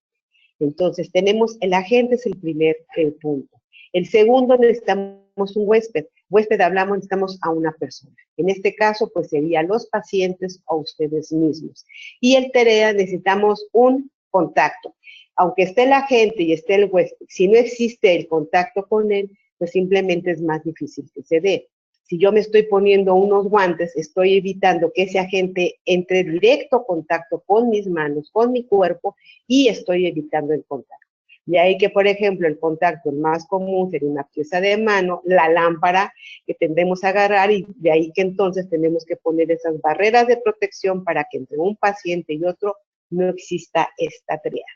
Entonces tenemos, el agente es el primer punto. El segundo, necesitamos un huésped. Huésped hablamos, necesitamos a una persona. En este caso, pues serían los pacientes o ustedes mismos. Y el TEREA, necesitamos un contacto. Aunque esté el agente y esté el huésped, si no existe el contacto con él, pues simplemente es más difícil que se dé. Si yo me estoy poniendo unos guantes, estoy evitando que ese agente entre en directo contacto con mis manos, con mi cuerpo, y estoy evitando el contacto. De ahí que, por ejemplo, el contacto más común sería una pieza de mano, la lámpara que tendemos a agarrar, y de ahí que entonces tenemos que poner esas barreras de protección para que entre un paciente y otro no exista esta triada.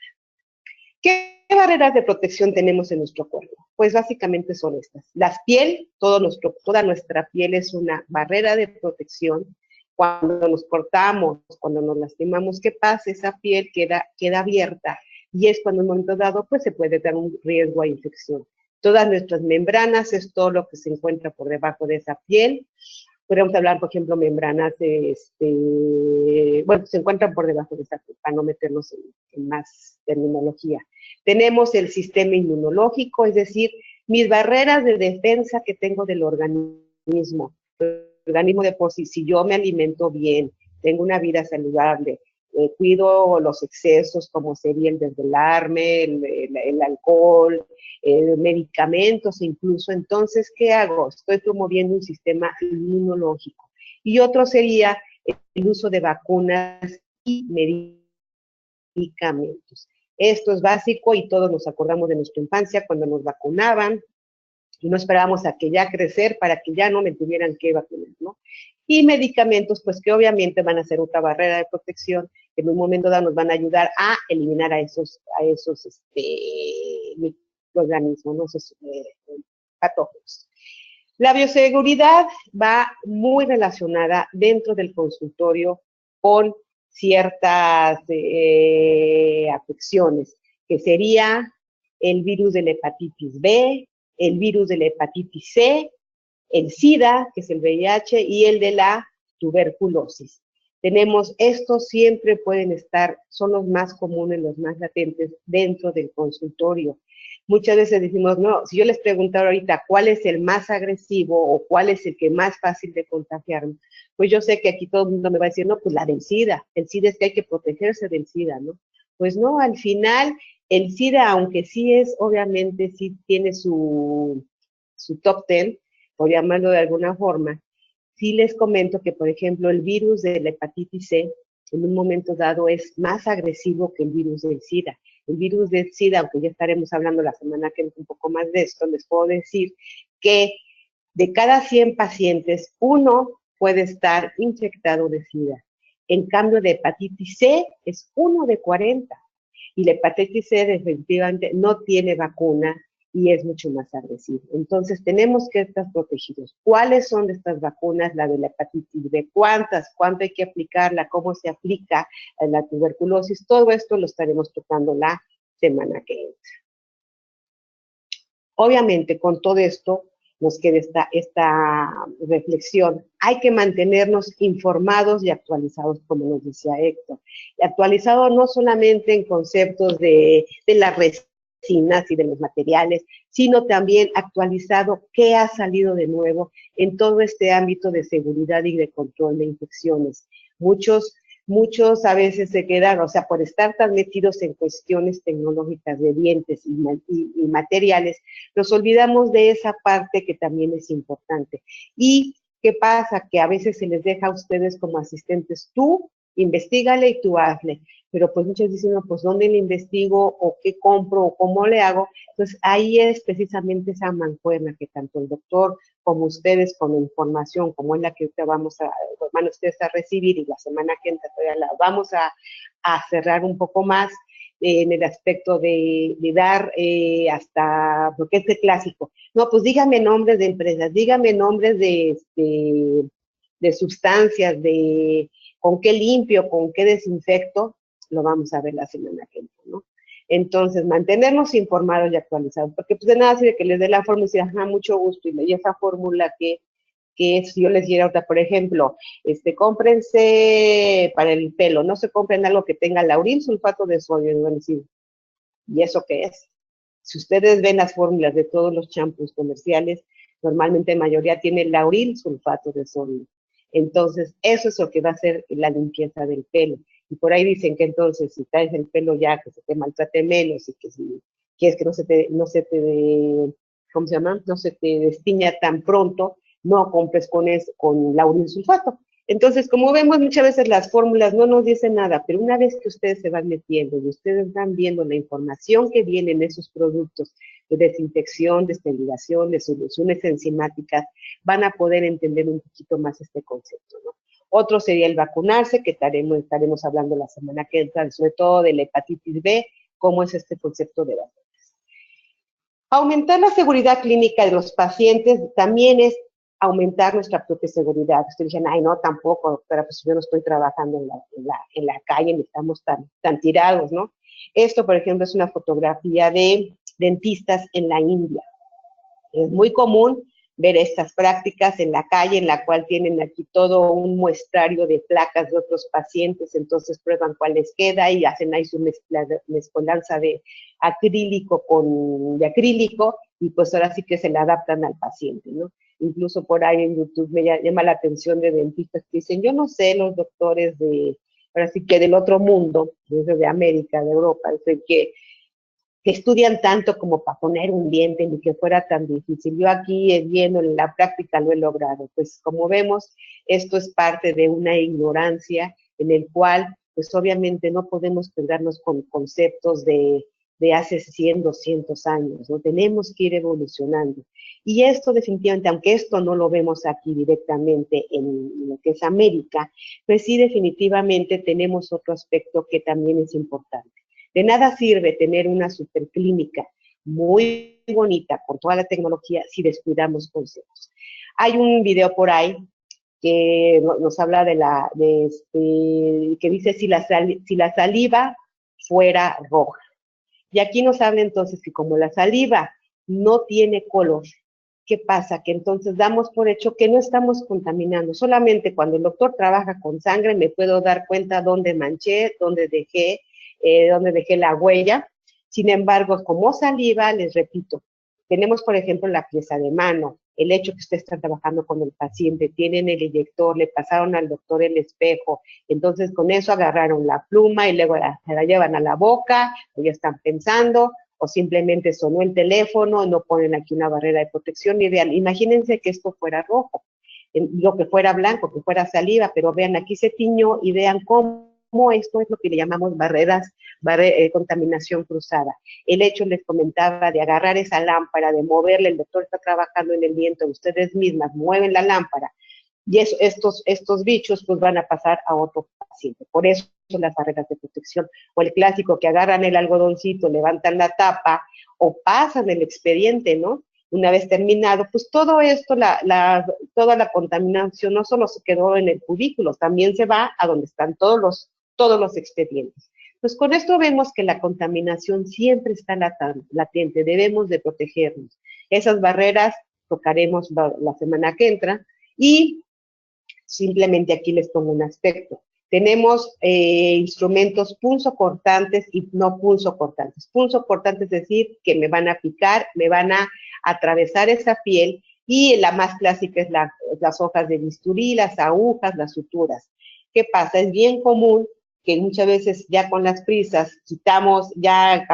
¿Qué barreras de protección tenemos en nuestro cuerpo? Pues básicamente son estas. La piel, toda nuestra piel es una barrera de protección. Cuando nos cortamos, cuando nos lastimamos, ¿qué pasa? Esa piel queda abierta y es cuando en un momento dado pues se puede dar un riesgo a infección. Todas nuestras membranas es todo lo que se encuentra por debajo de esa piel. Podríamos hablar, por ejemplo, membranas, se encuentran por debajo de esa piel, para no meternos en más terminología. Tenemos el sistema inmunológico, es decir, mis barreras de defensa que tengo del organismo. El organismo de por sí, si yo me alimento bien, tengo una vida saludable, cuido los excesos como sería el desvelarme, el alcohol, medicamentos incluso, entonces, ¿qué hago? Estoy promoviendo un sistema inmunológico. Y otro sería el uso de vacunas y medicamentos. Esto es básico y todos nos acordamos de nuestra infancia cuando nos vacunaban y no esperábamos a que ya crecer para que ya no me tuvieran que vacunar, ¿no? Y medicamentos, pues que obviamente van a ser otra barrera de protección, que en un momento dado nos van a ayudar a eliminar a esos microorganismos, ¿no? Esos patógenos. La bioseguridad va muy relacionada dentro del consultorio con ciertas afecciones, que sería el virus de la hepatitis B, el virus de la hepatitis C, el SIDA, que es el VIH, y el de la tuberculosis. Estos siempre pueden estar, son los más comunes, los más latentes dentro del consultorio. Muchas veces decimos, no, si yo les preguntara ahorita cuál es el más agresivo o cuál es el que más fácil de contagiarme, pues yo sé que aquí todo el mundo me va a decir, no, pues la del SIDA. El SIDA es que hay que protegerse del SIDA, ¿no? Pues no, al final, el SIDA, aunque sí es, obviamente, sí tiene su top 10, por llamarlo de alguna forma, sí les comento que, por ejemplo, el virus de la hepatitis C en un momento dado es más agresivo que el virus del SIDA. El virus del SIDA, aunque ya estaremos hablando la semana que viene un poco más de esto, les puedo decir que de cada 100 pacientes, uno puede estar infectado de SIDA. En cambio, de hepatitis C es 1 de 40. Y la hepatitis C definitivamente no tiene vacuna y es mucho más agresivo. Entonces, tenemos que estar protegidos. ¿Cuáles son de estas vacunas? La de la hepatitis B, ¿cuántas? ¿Cuánto hay que aplicarla? ¿Cómo se aplica la tuberculosis? Todo esto lo estaremos tocando la semana que entra. Obviamente, con todo esto, nos queda esta reflexión. Hay que mantenernos informados y actualizados, como nos decía Héctor. Actualizado no solamente en conceptos de las resinas y de los materiales, sino también actualizado qué ha salido de nuevo en todo este ámbito de seguridad y de control de infecciones. Muchos a veces se quedan, o sea, por estar tan metidos en cuestiones tecnológicas de dientes y materiales, nos olvidamos de esa parte que también es importante. ¿Y qué pasa? Que a veces se les deja a ustedes como asistentes, tú investígale y tú hazle, pero pues muchos dicen, no, pues ¿dónde le investigo o qué compro o cómo le hago? Entonces ahí es precisamente esa mancuerna que tanto el doctor como ustedes con la información, como es la que ahorita van ustedes a recibir y la semana que entra todavía la vamos a cerrar un poco más en el aspecto de dar hasta, porque es de clásico, no, pues dígame nombres de empresas, dígame nombres de sustancias, de con qué limpio, con qué desinfecto, lo vamos a ver la semana que entra, ¿no? Entonces, mantenernos informados y actualizados, porque pues de nada sirve que les dé la fórmula y decir, ajá, mucho gusto, y esa fórmula que es, yo les diera otra, por ejemplo, cómprense para el pelo, no se compren algo que tenga lauril sulfato de sodio, y van a decir, ¿y eso qué es? Si ustedes ven las fórmulas de todos los champús comerciales, normalmente la mayoría tiene lauril sulfato de sodio. Entonces, eso es lo que va a hacer la limpieza del pelo. Y por ahí dicen que entonces, si traes el pelo ya, que se te maltrate menos y que si quieres que no se te ¿cómo se llama? No se te destiña tan pronto, no compres con lauril sulfato. Entonces, como vemos, muchas veces las fórmulas no nos dicen nada, pero una vez que ustedes se van metiendo y ustedes van viendo la información que viene en esos productos de desinfección, de esterilización, de soluciones enzimáticas, van a poder entender un poquito más este concepto, ¿no? Otro sería el vacunarse, que estaremos hablando la semana que entra, sobre todo de la hepatitis B, cómo es este concepto de vacunas. Aumentar la seguridad clínica de los pacientes también es aumentar nuestra propia seguridad. Ustedes dicen, ay, no, tampoco, doctora, pues yo no estoy trabajando en la calle, ni estamos tan tirados, ¿no? Esto, por ejemplo, es una fotografía de dentistas en la India. Es muy común ver estas prácticas en la calle, en la cual tienen aquí todo un de placas de otros pacientes, entonces prueban cuál les queda y hacen ahí su mezcolanza de acrílico de acrílico, y pues ahora sí que se la adaptan al paciente, ¿no? Incluso por ahí en YouTube me llama la atención de dentistas que dicen, yo no sé, los doctores ahora sí que del otro mundo, de América, de Europa, dicen que estudian tanto como para poner un diente, ni que fuera tan difícil. Yo aquí viendo en la práctica lo he logrado. Pues como vemos, esto es parte de una ignorancia en el cual, pues obviamente no podemos quedarnos con conceptos de hace 100, 200 años, ¿no? Tenemos que ir evolucionando. Y esto definitivamente, aunque esto no lo vemos aquí directamente en lo que es América, pues sí definitivamente tenemos otro aspecto que también es importante. De nada sirve tener una superclínica muy bonita con toda la tecnología si descuidamos conceptos. Hay un video por ahí que nos habla que dice si la saliva fuera roja. Y aquí nos habla entonces que como la saliva no tiene color, ¿qué pasa? Que entonces damos por hecho que no estamos contaminando. Solamente cuando el doctor trabaja con sangre me puedo dar cuenta dónde manché, dónde dejé la huella. Sin embargo, como saliva, les repito, tenemos, por ejemplo, la pieza de mano, el hecho que usted está trabajando con el paciente, tienen el inyector, le pasaron al doctor el espejo, entonces con eso agarraron la pluma y luego se la llevan a la boca, o ya están pensando, o simplemente sonó el teléfono, no ponen aquí una barrera de protección ideal. Imagínense que esto fuera rojo, lo que fuera blanco, que fuera saliva, pero vean, aquí se tiñó y vean cómo cómo esto es lo que le llamamos contaminación cruzada. El hecho, les comentaba, de agarrar esa lámpara, de moverla, el doctor está trabajando en el viento, ustedes mismas mueven la lámpara, y estos bichos pues van a pasar a otro paciente. Por eso son las barreras de protección. O el clásico que agarran el algodoncito, levantan la tapa o pasan el expediente, ¿no? Una vez terminado, pues todo esto, toda la contaminación no solo se quedó en el cubículo, también se va a donde están todos los expedientes. Pues con esto vemos que la contaminación siempre está latente, debemos de protegernos. Esas barreras tocaremos la semana que entra y simplemente aquí les pongo un aspecto. Tenemos instrumentos punzocortantes y no punzocortantes. Punzocortantes es decir, que me van a picar, me van a atravesar esa piel, y la más clásica es las hojas de bisturí, las agujas, las suturas. ¿Qué pasa? Es bien común que muchas veces ya con las prisas quitamos, ya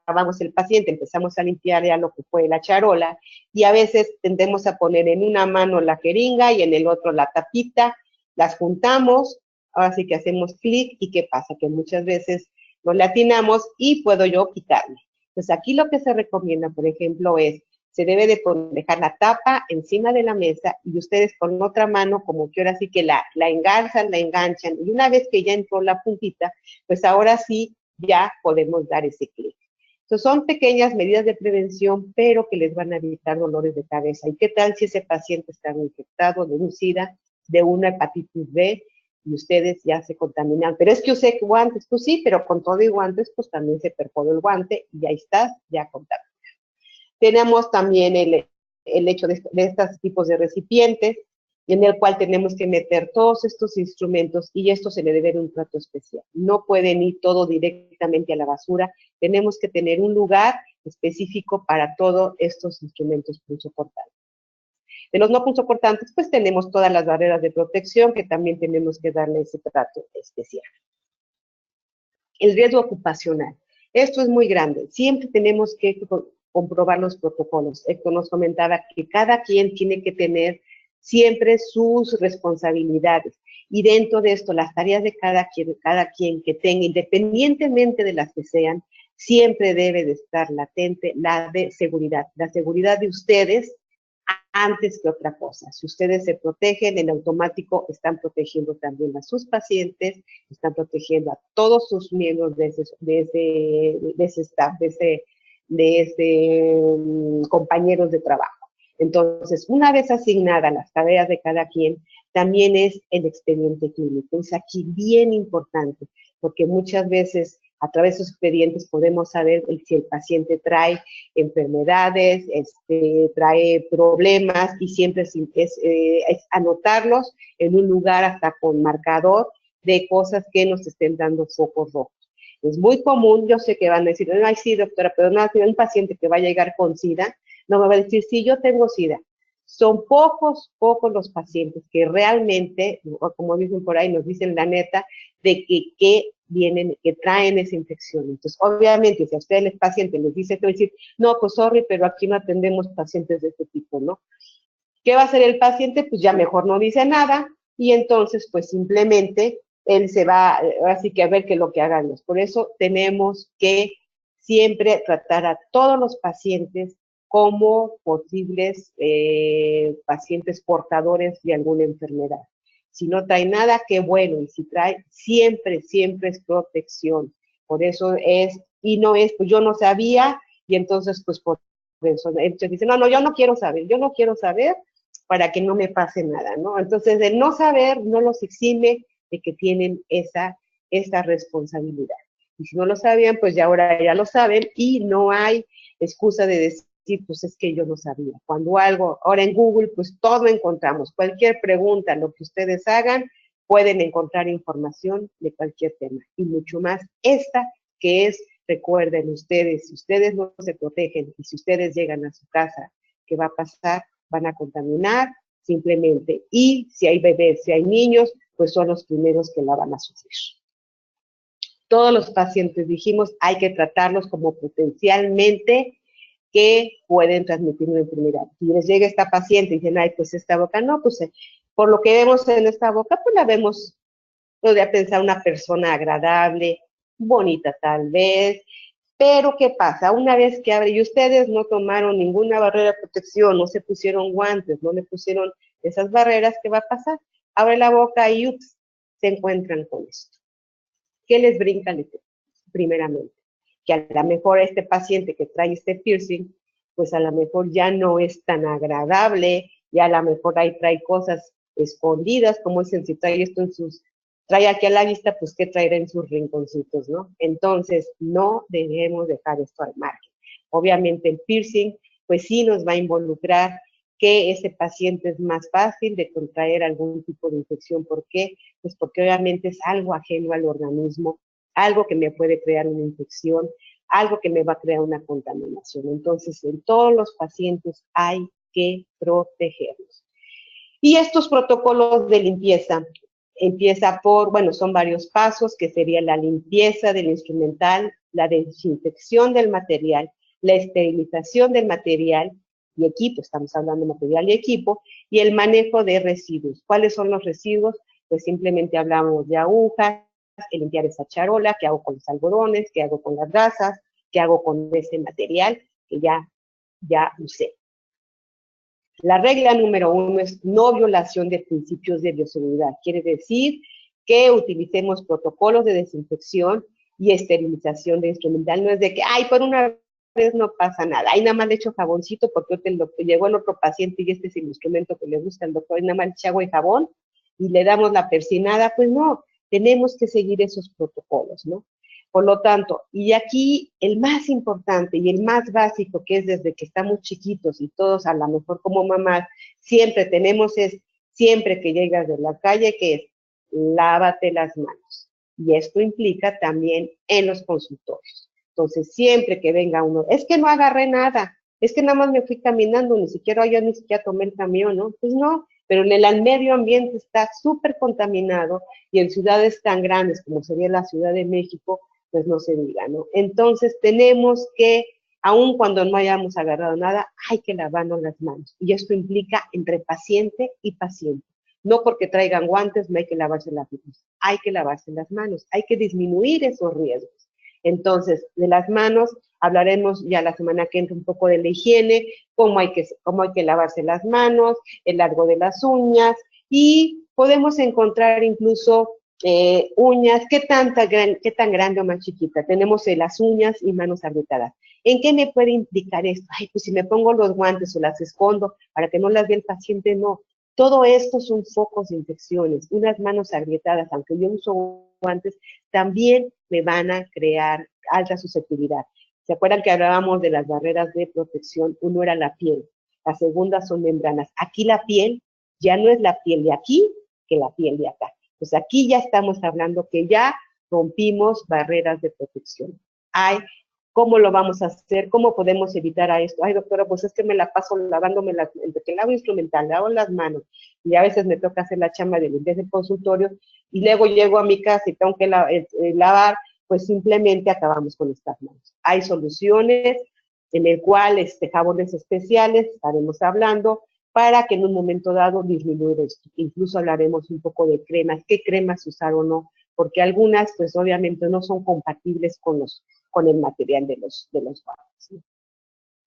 acabamos el paciente, empezamos a limpiar ya lo que fue la charola, y a veces tendemos a poner en una mano la jeringa y en el otro la tapita, las juntamos, ahora sí que hacemos clic, y ¿qué pasa? Que muchas veces nos latinamos y puedo yo quitarme. Entonces aquí lo que se recomienda, por ejemplo, es, se debe de dejar la tapa encima de la mesa, y ustedes con otra mano, como que ahora sí que la engarzan, la enganchan, y una vez que ya entró la puntita, pues ahora sí ya podemos dar ese clic. Entonces son pequeñas medidas de prevención, pero que les van a evitar dolores de cabeza. ¿Y qué tal si ese paciente está infectado de un SIDA, de una hepatitis B, y ustedes ya se contaminan? Pero es que usé guantes, pues sí, pero con todo y guantes, pues también se perforó el guante y ahí estás, ya contaminado. Tenemos también el hecho de estos tipos de recipientes, en el cual tenemos que meter todos estos instrumentos, y esto se le debe dar un trato especial. No pueden ir todo directamente a la basura, tenemos que tener un lugar específico para todos estos instrumentos punzocortantes. De los no punzocortantes, pues tenemos todas las barreras de protección que también tenemos que darle ese trato especial. El riesgo ocupacional. Esto es muy grande. Siempre tenemos que comprobar los protocolos. Héctor nos comentaba que cada quien tiene que tener siempre sus responsabilidades. Y dentro de esto, las tareas de cada quien que tenga, independientemente de las que sean, siempre debe de estar latente la de seguridad. La seguridad de ustedes antes que otra cosa. Si ustedes se protegen, en automático están protegiendo también a sus pacientes, están protegiendo a todos sus miembros de ese staff, de compañeros de trabajo. Entonces, una vez asignadas las tareas de cada quien, también es el expediente clínico. Es aquí bien importante, porque muchas veces a través de sus expedientes podemos saber si el paciente trae enfermedades, trae problemas, y siempre es anotarlos en un lugar hasta con marcador de cosas que nos estén dando focos rojos. Es muy común, yo sé que van a decir, ay, sí, doctora, pero no, un paciente que va a llegar con SIDA, no me va a decir, sí, yo tengo SIDA. Son pocos los pacientes que realmente, como dicen por ahí, nos dicen la neta, de que traen esa infección. Entonces, obviamente, si a usted el paciente les dice, te va a decir, no, pues sorry, pero aquí no atendemos pacientes de este tipo, ¿no? ¿Qué va a hacer el paciente? Pues ya mejor no dice nada, y entonces, pues simplemente, él se va, así que a ver qué es lo que hagamos. Por eso tenemos que siempre tratar a todos los pacientes como posibles pacientes portadores de alguna enfermedad. Si no trae nada, qué bueno, y si trae, siempre es protección. Por eso es, y no es, pues yo no sabía, y entonces, pues por eso, entonces dice, no, yo no quiero saber para que no me pase nada, ¿no? Entonces, el no saber no los exime de que tienen esa responsabilidad. Y si no lo sabían, pues ya ahora ya lo saben, y no hay excusa de decir, pues es que yo no sabía. Cuando ahora en Google, pues todo encontramos. Cualquier pregunta, lo que ustedes hagan, pueden encontrar información de cualquier tema. Y mucho más esta, que es, recuerden ustedes, si ustedes no se protegen y si ustedes llegan a su casa, ¿qué va a pasar? Van a contaminar simplemente. Y si hay bebés, si hay niños, pues son los primeros que la van a sufrir. Todos los pacientes, dijimos, hay que tratarlos como potencialmente que pueden transmitir una enfermedad. Si les llega esta paciente y dicen, ay, pues esta boca no, pues por lo que vemos en esta boca, pues la vemos podría pensar una persona agradable, bonita tal vez, pero ¿qué pasa? Una vez que abre, y ustedes no tomaron ninguna barrera de protección, no se pusieron guantes, no le pusieron esas barreras, ¿qué va a pasar? Abre la boca y ups, se encuentran con esto. ¿Qué les brinca primeramente? Que a lo mejor este paciente que trae este piercing, pues a lo mejor ya no es tan agradable, ya a lo mejor ahí trae cosas escondidas, como dicen, si trae esto en sus, trae aquí a la vista, pues qué traerá en sus rinconcitos, ¿no? Entonces, no debemos dejar esto al margen. Obviamente el piercing, pues sí nos va a involucrar que ese paciente es más fácil de contraer algún tipo de infección. ¿Por qué? Pues porque obviamente es algo ajeno al organismo, algo que me puede crear una infección, algo que me va a crear una contaminación. Entonces, en todos los pacientes hay que protegerlos. Y estos protocolos de limpieza, empieza por, bueno, son varios pasos, que sería la limpieza del instrumental, la desinfección del material, la esterilización del material y equipo, estamos hablando de material y equipo, y el manejo de residuos. ¿Cuáles son los residuos? Pues simplemente hablamos de agujas, el limpiar esa charola, qué hago con los algodones, qué hago con las gasas, qué hago con ese material que ya usé. La regla número 1 es no violación de principios de bioseguridad. Quiere decir que utilicemos protocolos de desinfección y esterilización de instrumental. No es de que, ay, por una vez no pasa nada. Ahí nada más le echo jaboncito porque llegó el otro paciente y este es el instrumento que le gusta al doctor, y nada más le echo agua y jabón y le damos la persinada. Pues no, tenemos que seguir esos protocolos, ¿no? Por lo tanto, y aquí el más importante y el más básico, que es desde que estamos chiquitos y todos a lo mejor como mamás, siempre tenemos es, siempre que llegas de la calle, que es lávate las manos. Y esto implica también en los consultorios. Entonces, siempre que venga uno, es que no agarré nada, es que nada más me fui caminando, ni siquiera tomé el camión, ¿no? Pues no, pero en el medio ambiente está súper contaminado y en ciudades tan grandes como sería la Ciudad de México, pues no se diga, ¿no? Entonces tenemos que, aun cuando no hayamos agarrado nada, hay que lavarnos las manos. Y esto implica entre paciente y paciente. No porque traigan guantes, no hay que lavarse las manos. Hay que lavarse las manos, hay que disminuir esos riesgos. Entonces, de las manos, hablaremos ya la semana que entra un poco de la higiene, cómo hay que lavarse las manos, el largo de las uñas, y podemos encontrar incluso uñas, ¿qué tan grande o más chiquita? Tenemos las uñas y manos agrietadas. ¿En qué me puede indicar esto? Ay, pues si me pongo los guantes o las escondo para que no las vea el paciente, no. Todo esto son focos de infecciones. Unas manos agrietadas, aunque yo uso guantes, también me van a crear alta susceptibilidad. ¿Se acuerdan que hablábamos de las barreras de protección? Uno era la piel, la segunda son membranas. Aquí la piel ya no es la piel de aquí que la piel de acá. Pues aquí ya estamos hablando que ya rompimos barreras de protección. ¿Cómo lo vamos a hacer? ¿Cómo podemos evitar a esto? Ay, doctora, pues es que me la paso lavándome entre que lavo instrumental, lavo las manos, y a veces me toca hacer la chamba de limpieza del consultorio, y luego llego a mi casa y tengo que lavar, pues simplemente acabamos con estas manos. Hay soluciones en el cual jabones especiales, estaremos hablando, para que en un momento dado disminuir esto. Incluso hablaremos un poco de cremas, qué cremas usar o no, porque algunas pues obviamente no son compatibles con el material de los guantes, ¿no?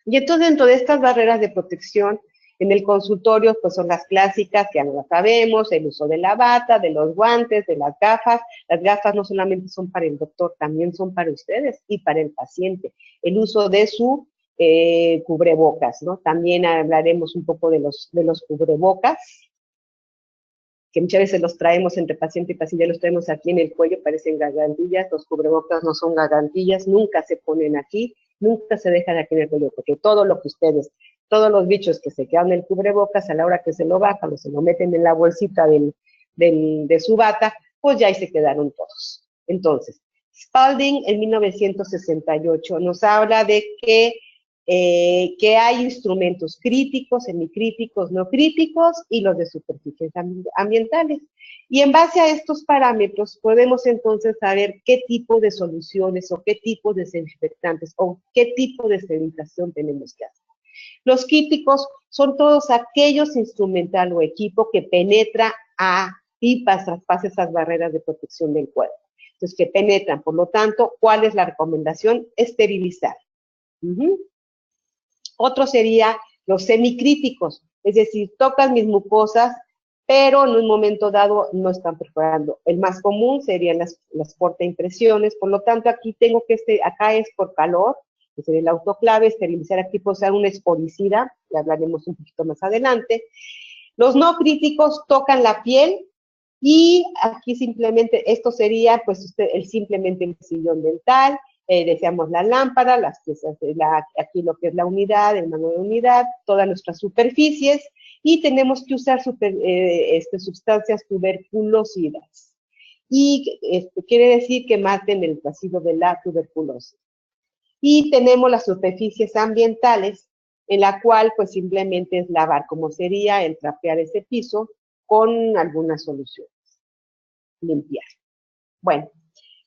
Y entonces dentro de estas barreras de protección en el consultorio pues son las clásicas que ya no las sabemos, el uso de la bata, de los guantes, de las gafas. Las gafas no solamente son para el doctor, también son para ustedes y para el paciente. El uso de su cubrebocas, ¿no? También hablaremos un poco de los cubrebocas, que muchas veces los traemos entre paciente y paciente, los traemos aquí en el cuello, parecen gargantillas. Los cubrebocas no son gargantillas, nunca se ponen aquí, nunca se dejan aquí en el cuello, porque todo lo que ustedes, todos los bichos que se quedan en el cubrebocas, a la hora que se lo bajan o se lo meten en la bolsita de su bata, pues ya ahí se quedaron todos. Entonces, Spalding en 1968 nos habla de que hay instrumentos críticos, semicríticos, no críticos y los de superficies ambientales. Y en base a estos parámetros podemos entonces saber qué tipo de soluciones o qué tipo de desinfectantes o qué tipo de esterilización tenemos que hacer. Los críticos son todos aquellos instrumental o equipo que penetra a y traspase esas barreras de protección del cuerpo. Entonces, que penetran. Por lo tanto, ¿cuál es la recomendación? Esterilizar. Otro sería los semicríticos, es decir, tocan mis mucosas, pero en un momento dado no están perforando. El más común serían las portaimpresiones, por lo tanto, aquí tengo que, acá es por calor, que sería el autoclave, esterilizar aquí puede ser un esporicida, ya hablaremos un poquito más adelante. Los no críticos tocan la piel, y aquí simplemente, esto sería pues simplemente el sillón dental, deseamos la lámpara, las piezas aquí lo que es la unidad, el manual de unidad, todas nuestras superficies, y tenemos que usar sustancias tuberculosidas. Y quiere decir que maten el bacilo de la tuberculosis. Y tenemos las superficies ambientales, en la cual pues simplemente es lavar, como sería el trapear ese piso con alguna solución. Limpiar. Bueno,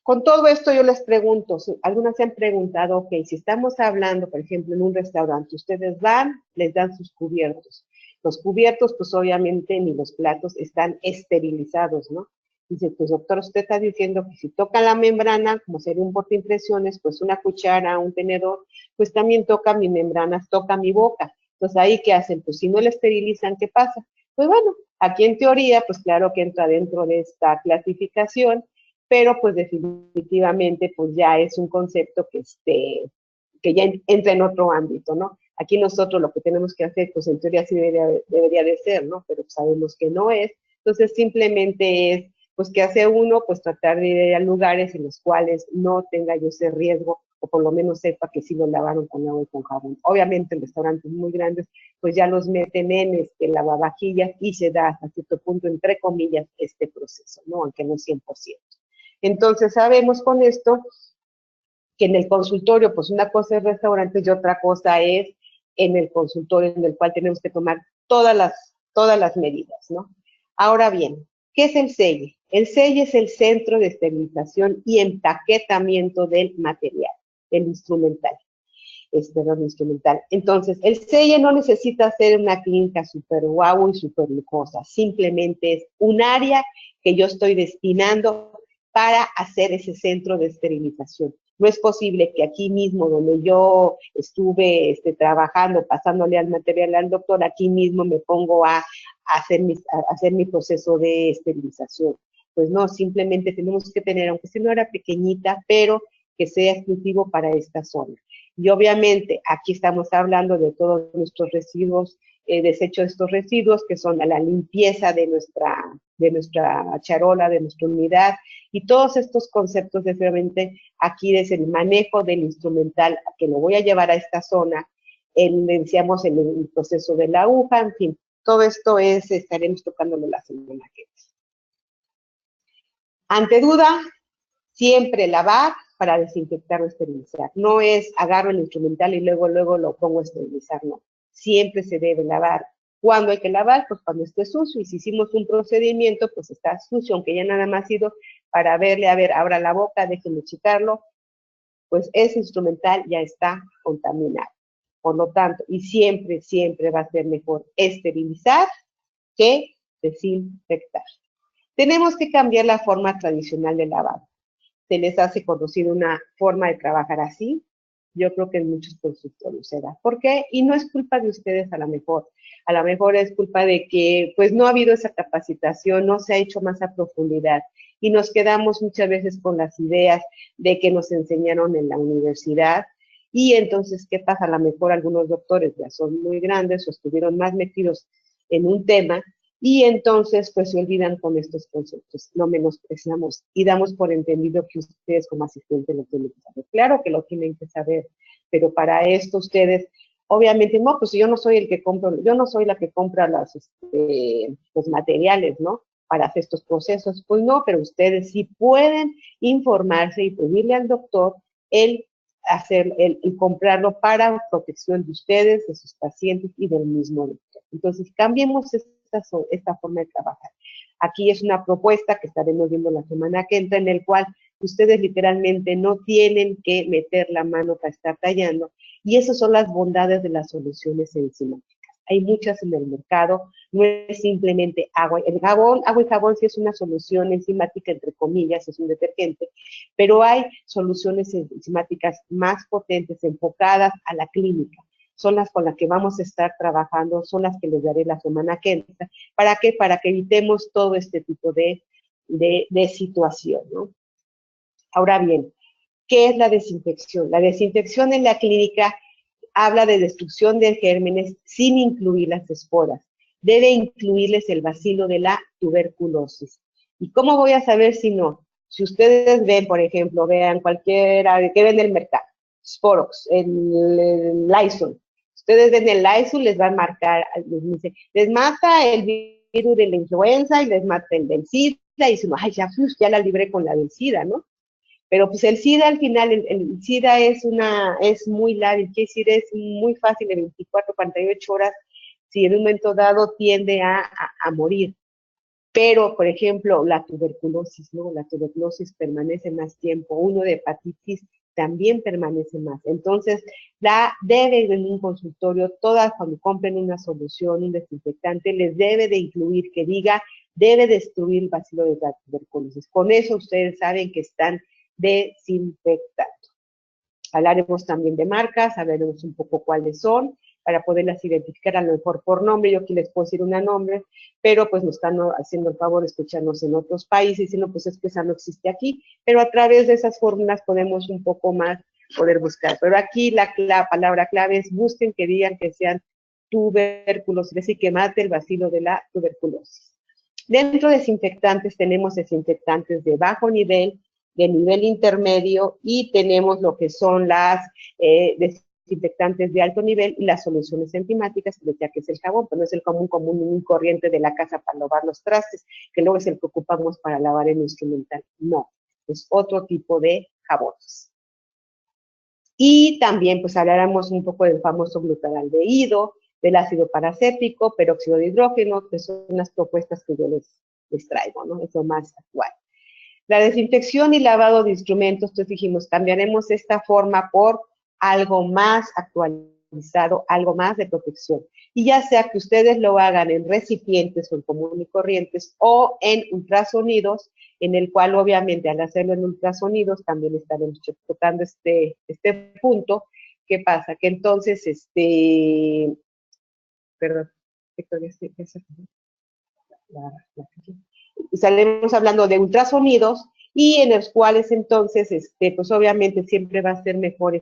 con todo esto yo les pregunto, algunas se han preguntado, ok, si estamos hablando, por ejemplo, en un restaurante, ustedes van, les dan sus cubiertos. Los cubiertos, pues obviamente ni los platos están esterilizados, ¿no? Dice, pues doctor, usted está diciendo que si toca la membrana, como sería un portaimpresiones, pues una cuchara, un tenedor, pues también toca mi membrana, toca mi boca. Entonces, ¿ahí qué hacen? Pues si no la esterilizan, ¿qué pasa? Pues bueno, aquí en teoría, pues claro que entra dentro de esta clasificación, pero pues definitivamente pues ya es un concepto que ya entra en otro ámbito, ¿no? Aquí nosotros lo que tenemos que hacer, pues en teoría sí debería de ser, ¿no? Pero sabemos que no es. Entonces simplemente es, pues ¿qué hace uno? Pues tratar de ir a lugares en los cuales no tenga yo ese riesgo, o por lo menos sepa que sí lo lavaron con agua y con jabón. Obviamente en restaurantes muy grandes, pues ya los meten en lavavajillas y se da hasta cierto punto, entre comillas, este proceso, ¿no? Aunque no 100%. Entonces sabemos con esto que en el consultorio, pues una cosa es restaurantes y otra cosa es en el consultorio en el cual tenemos que tomar todas las medidas, ¿no? Ahora bien, ¿qué es el SEIE? El SEIE es el Centro de Esterilización y Empaquetamiento del Material, el instrumental. Instrumental. Entonces, el SEIE no necesita ser una clínica súper guau y súper lujosa, simplemente es un área que yo estoy destinando para hacer ese centro de esterilización. No es posible que aquí mismo, donde yo estuve trabajando, pasándole al material al doctor, aquí mismo me pongo a hacer mi proceso de esterilización. Pues no, simplemente tenemos que tener, aunque sea una hora pequeñita, pero que sea exclusivo para esta zona. Y obviamente aquí estamos hablando de todos nuestros residuos, desecho de estos residuos, que son la limpieza de nuestra charola, de nuestra unidad, y todos estos conceptos de realmente aquí es el manejo del instrumental que lo voy a llevar a esta zona, decíamos en el proceso de la aguja, en fin, todo esto estaremos tocándolo la semana que viene. Ante duda, siempre lavar para desinfectar o esterilizar. No es agarro el instrumental y luego lo pongo a esterilizar, no. Siempre se debe lavar. ¿Cuándo hay que lavar? Pues cuando esté sucio. Y si hicimos un procedimiento, pues está sucio, aunque ya nada más ha sido para verle, a ver, abra la boca, déjenme checarlo, pues ese instrumental ya está contaminado. Por lo tanto, y siempre, siempre va a ser mejor esterilizar que desinfectar. Tenemos que cambiar la forma tradicional de lavado. Se les hace conocido una forma de trabajar así. Yo creo que en muchos consultorios se da. ¿Por qué? Y no es culpa de ustedes a lo mejor. A lo mejor es culpa de que pues no ha habido esa capacitación, no se ha hecho más a profundidad. Y nos quedamos muchas veces con las ideas de que nos enseñaron en la universidad. Y entonces, ¿qué pasa? A lo mejor algunos doctores ya son muy grandes o estuvieron más metidos en un tema y entonces pues se olvidan con estos conceptos, no menospreciamos y damos por entendido que ustedes como asistentes lo tienen que saber. Claro que lo tienen que saber, pero para esto ustedes, obviamente, no, pues yo no soy el que compro, yo no soy la que compra los materiales, ¿no? Para hacer estos procesos, pues no, pero ustedes sí pueden informarse y pedirle al doctor el comprarlo para protección de ustedes, de sus pacientes y del mismo doctor. Entonces, cambiemos esta forma de trabajar. Aquí es una propuesta que estaremos viendo la semana que entra, en el cual ustedes literalmente no tienen que meter la mano para estar tallando, y esas son las bondades de las soluciones enzimáticas. Hay muchas en el mercado, no es simplemente agua. El jabón, agua y jabón sí es una solución enzimática, entre comillas, es un detergente, pero hay soluciones enzimáticas más potentes, enfocadas a la clínica. Son las con las que vamos a estar trabajando, son las que les daré la semana que entra. ¿Para qué? Para que evitemos todo este tipo de situación, ¿no? Ahora bien, ¿qué es la desinfección? La desinfección en la clínica habla de destrucción de gérmenes sin incluir las esporas. Debe incluirles el bacilo de la tuberculosis. ¿Y cómo voy a saber si no? Si ustedes ven, por ejemplo, vean cualquiera que ven el mercado, Sporox, el Lysol. Ustedes ven el Lysol, les va a marcar, les mata el virus de la influenza y les mata el del SIDA, y dicen, ay, ya la libré con la del SIDA, ¿no? Pero pues el SIDA al final, el SIDA es muy lábil, quiere decir, es muy fácil, en 24, 48 horas, si en un momento dado tiende a morir. Pero, por ejemplo, la tuberculosis, ¿no? La tuberculosis permanece más tiempo, uno de hepatitis también permanece más. Entonces, debe en un consultorio, todas cuando compren una solución, un desinfectante, les debe de incluir que diga, debe destruir el bacilo de la tuberculosis. Con eso ustedes saben que están desinfectando. Hablaremos también de marcas, hablaremos un poco cuáles son, para poderlas identificar a lo mejor por nombre. Yo aquí les puedo decir un nombre, pero pues nos están haciendo el favor de escucharnos en otros países, diciendo pues es que esa no existe aquí, pero a través de esas fórmulas podemos un poco más poder buscar. Pero aquí la palabra clave es busquen que digan que sean tuberculosis, es decir, que mate el bacilo de la tuberculosis. Dentro de desinfectantes tenemos desinfectantes de bajo nivel, de nivel intermedio, y tenemos lo que son las desinfectantes de alto nivel y las soluciones enzimáticas, ya que es el jabón, pero no es el común y corriente de la casa para lavar los trastes, que luego es el que ocupamos para lavar el instrumental. No, es otro tipo de jabones. Y también pues hablaremos un poco del famoso glutaraldehído, del ácido paracético, peróxido de hidrógeno, que son las propuestas que yo les traigo, ¿no? Es lo más actual. La desinfección y lavado de instrumentos, entonces dijimos, cambiaremos esta forma por algo más actualizado, algo más de protección. Y ya sea que ustedes lo hagan en recipientes o en común y corrientes o en ultrasonidos, en el cual obviamente al hacerlo en ultrasonidos también estaremos tocando este punto. ¿Qué pasa? Que entonces, perdón, estaremos hablando de ultrasonidos y en los cuales entonces, pues obviamente siempre va a ser mejor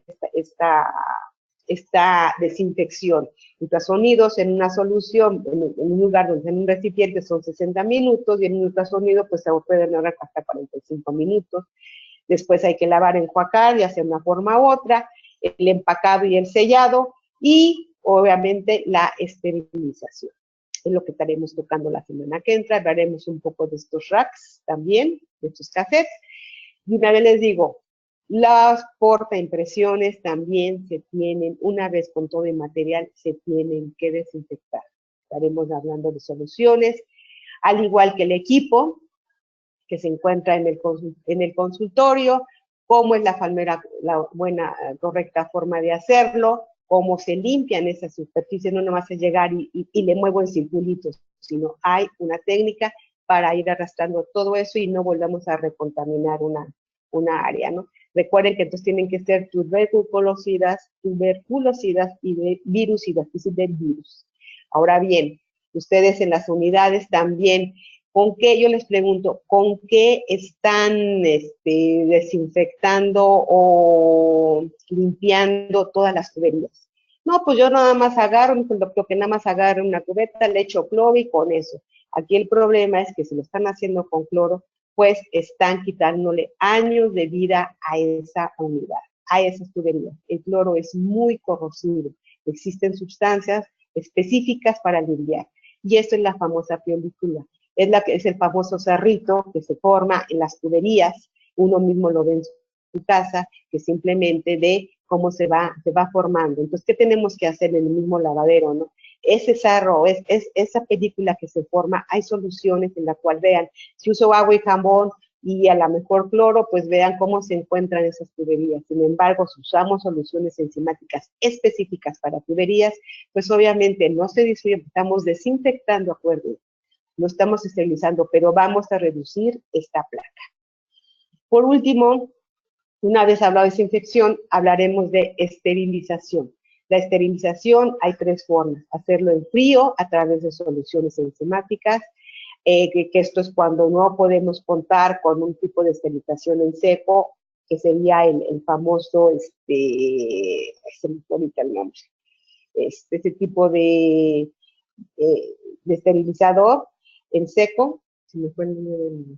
esta desinfección. Ultrasonidos en una solución, en un lugar donde en un recipiente son 60 minutos y en un ultrasonido pues se pueden ahorrar hasta 45 minutos. Después hay que lavar, enjuagar y hacer una forma u otra, el empacado y el sellado y obviamente la esterilización. Es lo que estaremos tocando la semana que entra. Hablaremos un poco de estos racks también, de estos cassettes. Y una vez les digo, las portaimpresiones también se tienen, una vez con todo el material, se tienen que desinfectar. Estaremos hablando de soluciones, al igual que el equipo que se encuentra en el consultorio, cómo es la buena, correcta forma de hacerlo, cómo se limpian esas superficies, no nomás es llegar y le muevo en circulitos, sino hay una técnica para ir arrastrando todo eso y no volvamos a recontaminar una área, ¿no? Recuerden que entonces tienen que ser tuberculosidas y virusidas, es decir, del virus. Ahora bien, ustedes en las unidades también, ¿con qué? Yo les pregunto, ¿con qué están desinfectando o limpiando todas las tuberías? No, pues yo nada más agarro, dijo el doctor, que nada más agarro una cubeta, le echo cloro y con eso. Aquí el problema es que si lo están haciendo con cloro, pues están quitándole años de vida a esa unidad, a esas tuberías. El cloro es muy corrosivo. Existen sustancias específicas para limpiar. Y esto es la famosa película. Es el famoso cerrito que se forma en las tuberías. Uno mismo lo ve en su casa, que simplemente ve cómo se va formando. Entonces, ¿qué tenemos que hacer en el mismo lavadero, no? Ese sarro, esa película que se forma, hay soluciones en la cual vean, si uso agua y jabón, y a lo mejor cloro, pues vean cómo se encuentran esas tuberías. Sin embargo, si usamos soluciones enzimáticas específicas para tuberías, pues obviamente no se disuelve, estamos desinfectando, acuérdense, no estamos esterilizando, pero vamos a reducir esta placa. Por último, una vez hablado de desinfección, hablaremos de esterilización. La esterilización hay 3 formas: hacerlo en frío a través de soluciones enzimáticas, que esto es cuando no podemos contar con un tipo de esterilización en seco, que sería el famoso, se me fue el nombre, ese tipo de esterilizador en seco, se me fue el nombre,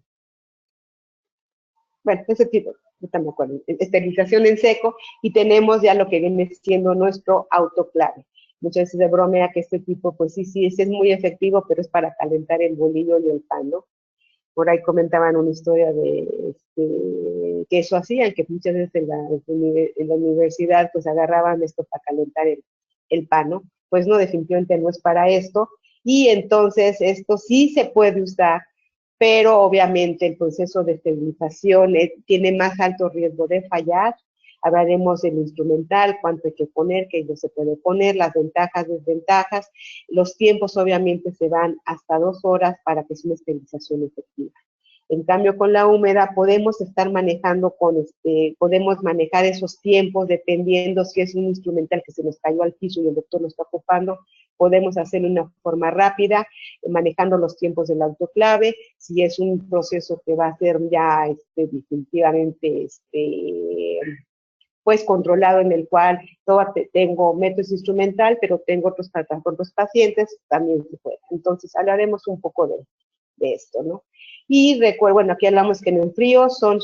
bueno, ese tipo, yo también me acuerdo, esterilización en seco, y tenemos ya lo que viene siendo nuestro autoclave. Muchas veces de bromea que este tipo, pues sí, ese es muy efectivo, pero es para calentar el bolillo y el pan, ¿no? Por ahí comentaban una historia de que eso hacían, que muchas veces en la universidad pues agarraban esto para calentar el pan, ¿no? Pues no, definitivamente no es para esto, y entonces esto sí se puede usar, pero obviamente el proceso de esterilización tiene más alto riesgo de fallar. Hablaremos del instrumental, cuánto hay que poner, qué no se puede poner, las ventajas, desventajas. Los tiempos obviamente se van hasta 2 horas para que sea una esterilización efectiva. En cambio, con la húmeda podemos estar manejando podemos manejar esos tiempos dependiendo si es un instrumental que se nos cayó al piso y el doctor lo está ocupando, podemos hacerlo de una forma rápida, manejando los tiempos del autoclave. Si es un proceso que va a ser ya definitivamente pues controlado, en el cual tengo métodos instrumental, pero tengo otros pacientes, también se puede. Entonces hablaremos un poco de esto, ¿no? Y recuerdo, bueno, aquí hablamos que en el frío son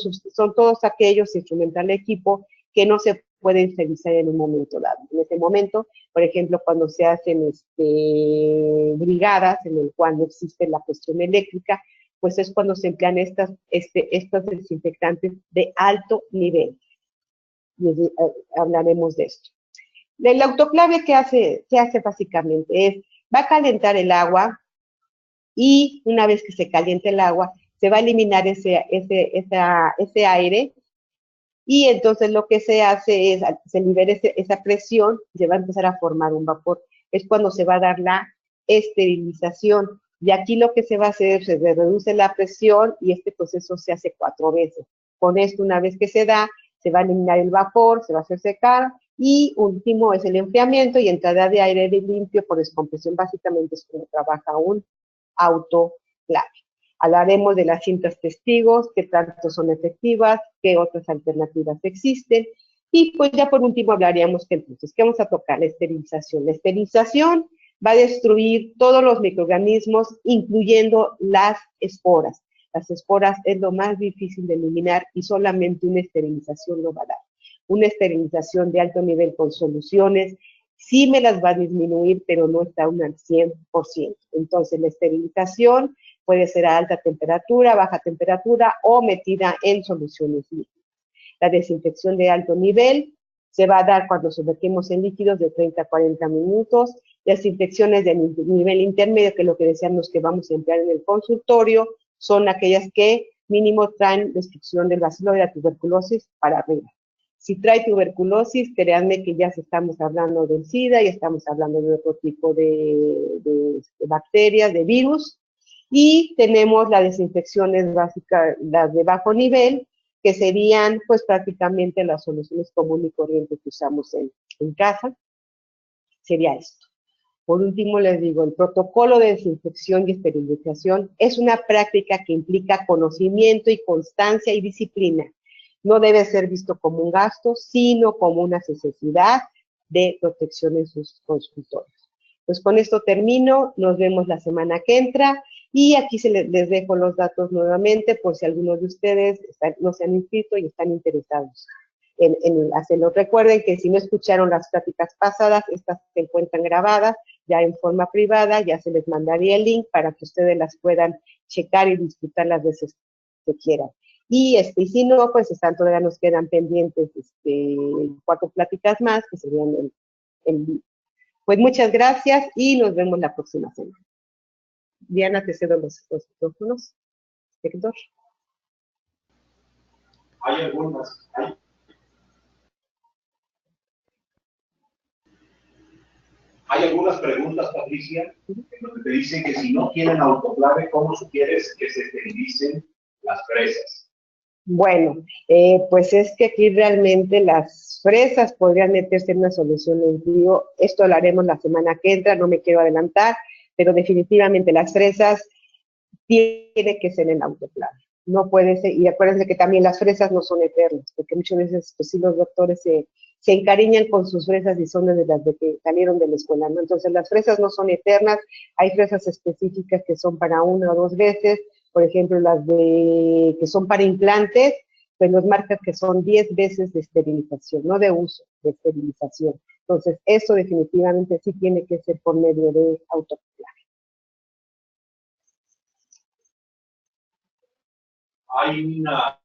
todos aquellos instrumental de equipo que no se pueden esterilizar en un momento dado. En ese momento, por ejemplo, cuando se hacen brigadas en el cual no existe la cuestión eléctrica, pues es cuando se emplean estos desinfectantes de alto nivel. Y hablaremos de esto. El autoclave, ¿qué hace básicamente? Va a calentar el agua, y una vez que se caliente el agua, se va a eliminar ese aire, y entonces lo que se hace es, se libera esa presión, se va a empezar a formar un vapor. Es cuando se va a dar la esterilización. Y aquí lo que se va a hacer, se reduce la presión, y este proceso se hace 4 veces. Con esto, una vez que se da, se va a eliminar el vapor, se va a hacer secar, y último es el enfriamiento y entrada de aire limpio por descompresión. Básicamente es como trabaja un autoclave. Hablaremos de las cintas testigos, qué tanto son efectivas, qué otras alternativas existen, y pues ya por último hablaríamos que entonces, ¿qué vamos a tocar? La esterilización. La esterilización va a destruir todos los microorganismos, incluyendo las esporas. Las esporas es lo más difícil de eliminar, y solamente una esterilización lo va a dar. Una esterilización de alto nivel con soluciones sí me las va a disminuir, pero no está aún al 100%. Entonces, la esterilización puede ser a alta temperatura, baja temperatura o metida en soluciones líquidas. La desinfección de alto nivel se va a dar cuando sumergimos en líquidos de 30 a 40 minutos. Las infecciones de nivel intermedio, que es lo que decíamos que vamos a emplear en el consultorio, son aquellas que mínimo traen destrucción del bacilo de la tuberculosis para arriba. Si trae tuberculosis, créanme que ya estamos hablando del SIDA, y estamos hablando de otro tipo de bacterias, de virus. Y tenemos las desinfecciones básicas, las de bajo nivel, que serían pues prácticamente las soluciones comunes y corrientes que usamos en casa. Sería esto. Por último, les digo, el protocolo de desinfección y esterilización es una práctica que implica conocimiento y constancia y disciplina. No debe ser visto como un gasto, sino como una necesidad de protección en sus consultorios. Pues con esto termino, nos vemos la semana que entra, y aquí les dejo los datos nuevamente por si algunos de ustedes no se han inscrito y están interesados en hacerlo. Recuerden que si no escucharon las pláticas pasadas, estas se encuentran grabadas ya en forma privada, ya se les mandaría el link para que ustedes las puedan checar y disfrutar las veces que quieran. Y si no, pues todavía nos quedan pendientes 4 pláticas más, que serían pues muchas gracias y nos vemos la próxima semana. Diana, te cedo los micrófonos. Héctor. Hay algunas, hay algunas preguntas, Patricia, en donde te dicen que si no tienen autoclave, ¿cómo sugieres que se esterilicen las fresas? Bueno, pues es que aquí realmente las fresas podrían meterse en una solución en frío. Esto lo haremos la semana que entra, no me quiero adelantar, pero definitivamente las fresas tiene que ser en autoclave. No puede ser, y acuérdense que también las fresas no son eternas, porque muchas veces pues sí los doctores se encariñan con sus fresas y son desde las de que salieron de la escuela, ¿no? Entonces las fresas no son eternas, hay fresas específicas que son para una o dos veces, por ejemplo las de que son para implantes, pues nos marcan que son 10 veces de esterilización, no de uso, de esterilización. Entonces eso definitivamente sí tiene que ser por medio de autoclave. Hay una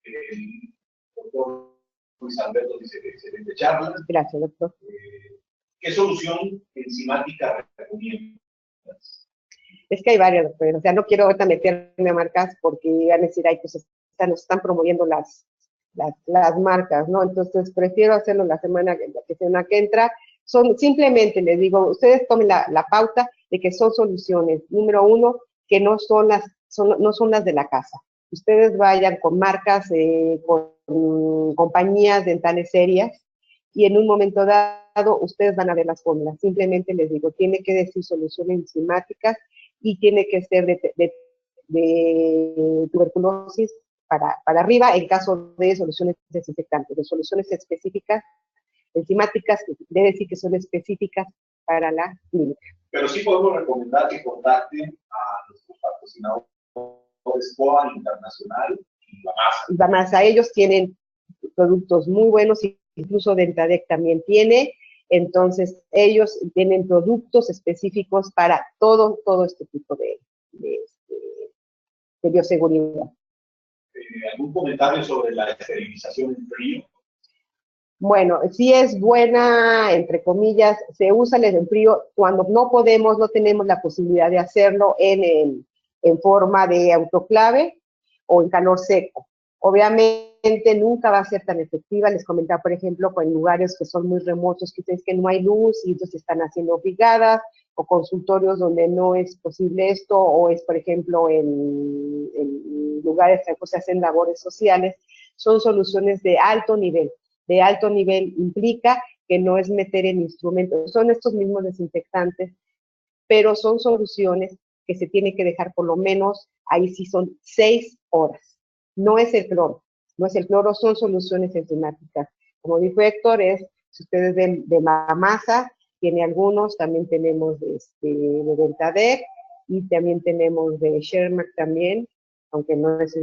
el doctor Luis Alberto dice que excelente charla. Gracias, doctor. ¿Qué solución enzimática recomiendas? Es que hay varias, doctor. O sea, no quiero ahorita meterme a marcas porque van a decir, ay, pues nos están promoviendo las marcas, ¿no? Entonces, prefiero hacerlo la semana que entra. Son, simplemente les digo, ustedes tomen la pauta de que son soluciones. Número uno, que no son no son las de la casa. Ustedes vayan con marcas, con compañías dentales serias, y en un momento dado ustedes van a ver las fórmulas. Simplemente les digo, tiene que decir soluciones enzimáticas y tiene que ser de tuberculosis para arriba en caso de soluciones desinfectantes, de soluciones específicas, enzimáticas, debe decir que son específicas para la clínica. Pero sí podemos recomendar que contacten a nuestros patrocinadores COA Internacional y Bamasa. Bamasa, ellos tienen productos muy buenos, incluso Dentadec también tiene, entonces ellos tienen productos específicos para todo este tipo de bioseguridad. ¿Algún comentario sobre la esterilización en frío? Bueno, sí es buena, entre comillas, se usa en frío cuando no podemos, no tenemos la posibilidad de hacerlo en forma de autoclave o en calor seco. Obviamente nunca va a ser tan efectiva, les comentaba, por ejemplo, en lugares que son muy remotos, que ustedes que no hay luz y entonces están haciendo brigadas, o consultorios donde no es posible esto, o es, por ejemplo, en lugares que se hacen labores sociales, son soluciones de alto nivel. De alto nivel implica que no es meter en instrumentos, son estos mismos desinfectantes, pero son soluciones que se tiene que dejar por lo menos, ahí sí son 6 horas. No es el cloro, no es el cloro, son soluciones enzimáticas. Como dijo Héctor, si ustedes ven de Bamasa, tiene algunos, también tenemos de Dentadec y también tenemos de Shermack también, aunque no es,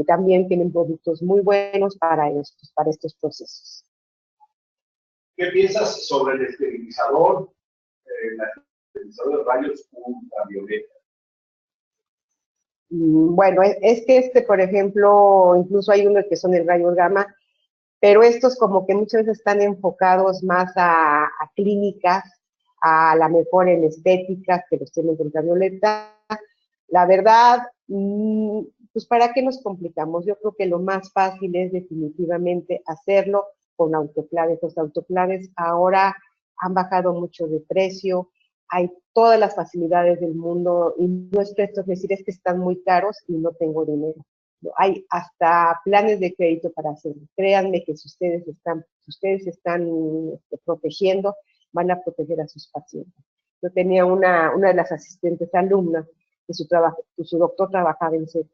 también tienen productos muy buenos para estos procesos. ¿Qué piensas sobre el esterilizador de rayos ultravioleta? Bueno, es que por ejemplo, incluso hay unos que son el rayo gamma, pero estos como que muchas veces están enfocados más a clínicas, a la mejor en estéticas, que los tienen ultravioleta. La verdad, pues ¿para qué nos complicamos? Yo creo que lo más fácil es definitivamente hacerlo con autoclaves. Los autoclaves ahora han bajado mucho de precio, hay todas las facilidades del mundo y no es presto decir es que están muy caros y no tengo dinero. No, hay hasta planes de crédito para hacerlo. Créanme que si ustedes están protegiendo, van a proteger a sus pacientes. Yo tenía una de las asistentes alumnas que su doctor trabajaba en SECO.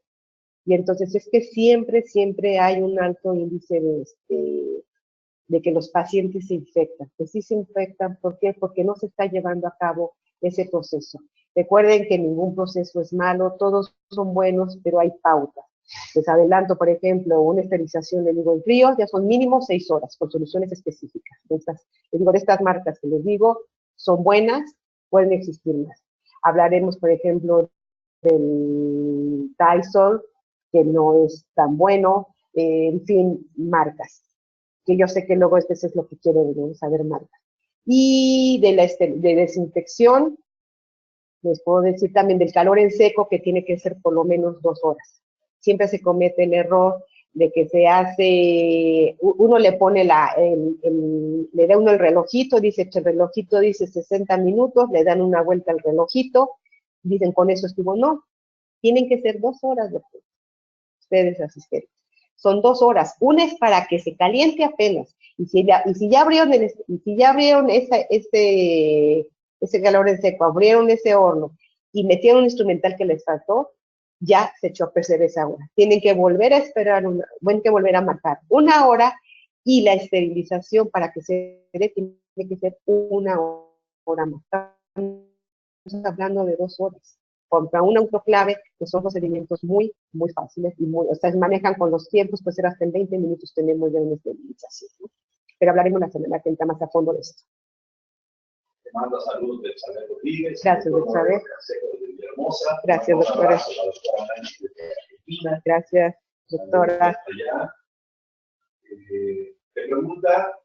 Y entonces es que siempre hay un alto índice de que los pacientes se infectan. Que sí se infectan, ¿por qué? Porque no se está llevando a cabo ese proceso. Recuerden que ningún proceso es malo, todos son buenos, pero hay pautas. Les adelanto, por ejemplo, una esterilización, les digo, en frío ya son mínimo 6 horas, con soluciones específicas. Les digo, de estas marcas que les digo, son buenas, pueden existir más. Hablaremos, por ejemplo, del Tyson, que no es tan bueno, en fin, marcas. Que yo sé que luego eso es lo que quieren, ¿no? Saber marcas. Y de desinfección, les puedo decir también del calor en seco, que tiene que ser por lo menos 2 horas. Siempre se comete el error de que se hace, uno le pone le da uno el relojito, dice, el relojito dice 60 minutos, le dan una vuelta al relojito, dicen con eso estuvo, no, tienen que ser 2 horas después, ustedes asistentes. Son 2 horas, una es para que se caliente apenas, y si ya abrieron ese calor en seco, abrieron ese horno y metieron un instrumental que les faltó, ya se echó a perder esa hora. Tienen que volver a esperar, tienen que volver a marcar 1 hora, y la esterilización para que se dé tiene que ser 1 hora más. Estamos hablando de 2 horas. Contra un autoclave, que son procedimientos muy fáciles y se manejan con los tiempos, pues hasta en 20 minutos tenemos ya una esterilización, ¿no? Pero hablaremos la semana que entra más a fondo de esto. Te mando saludos de Elizabeth Rodríguez. Gracias, Elizabeth. Gracias, doctora. Gracias, doctora. Te pregunta,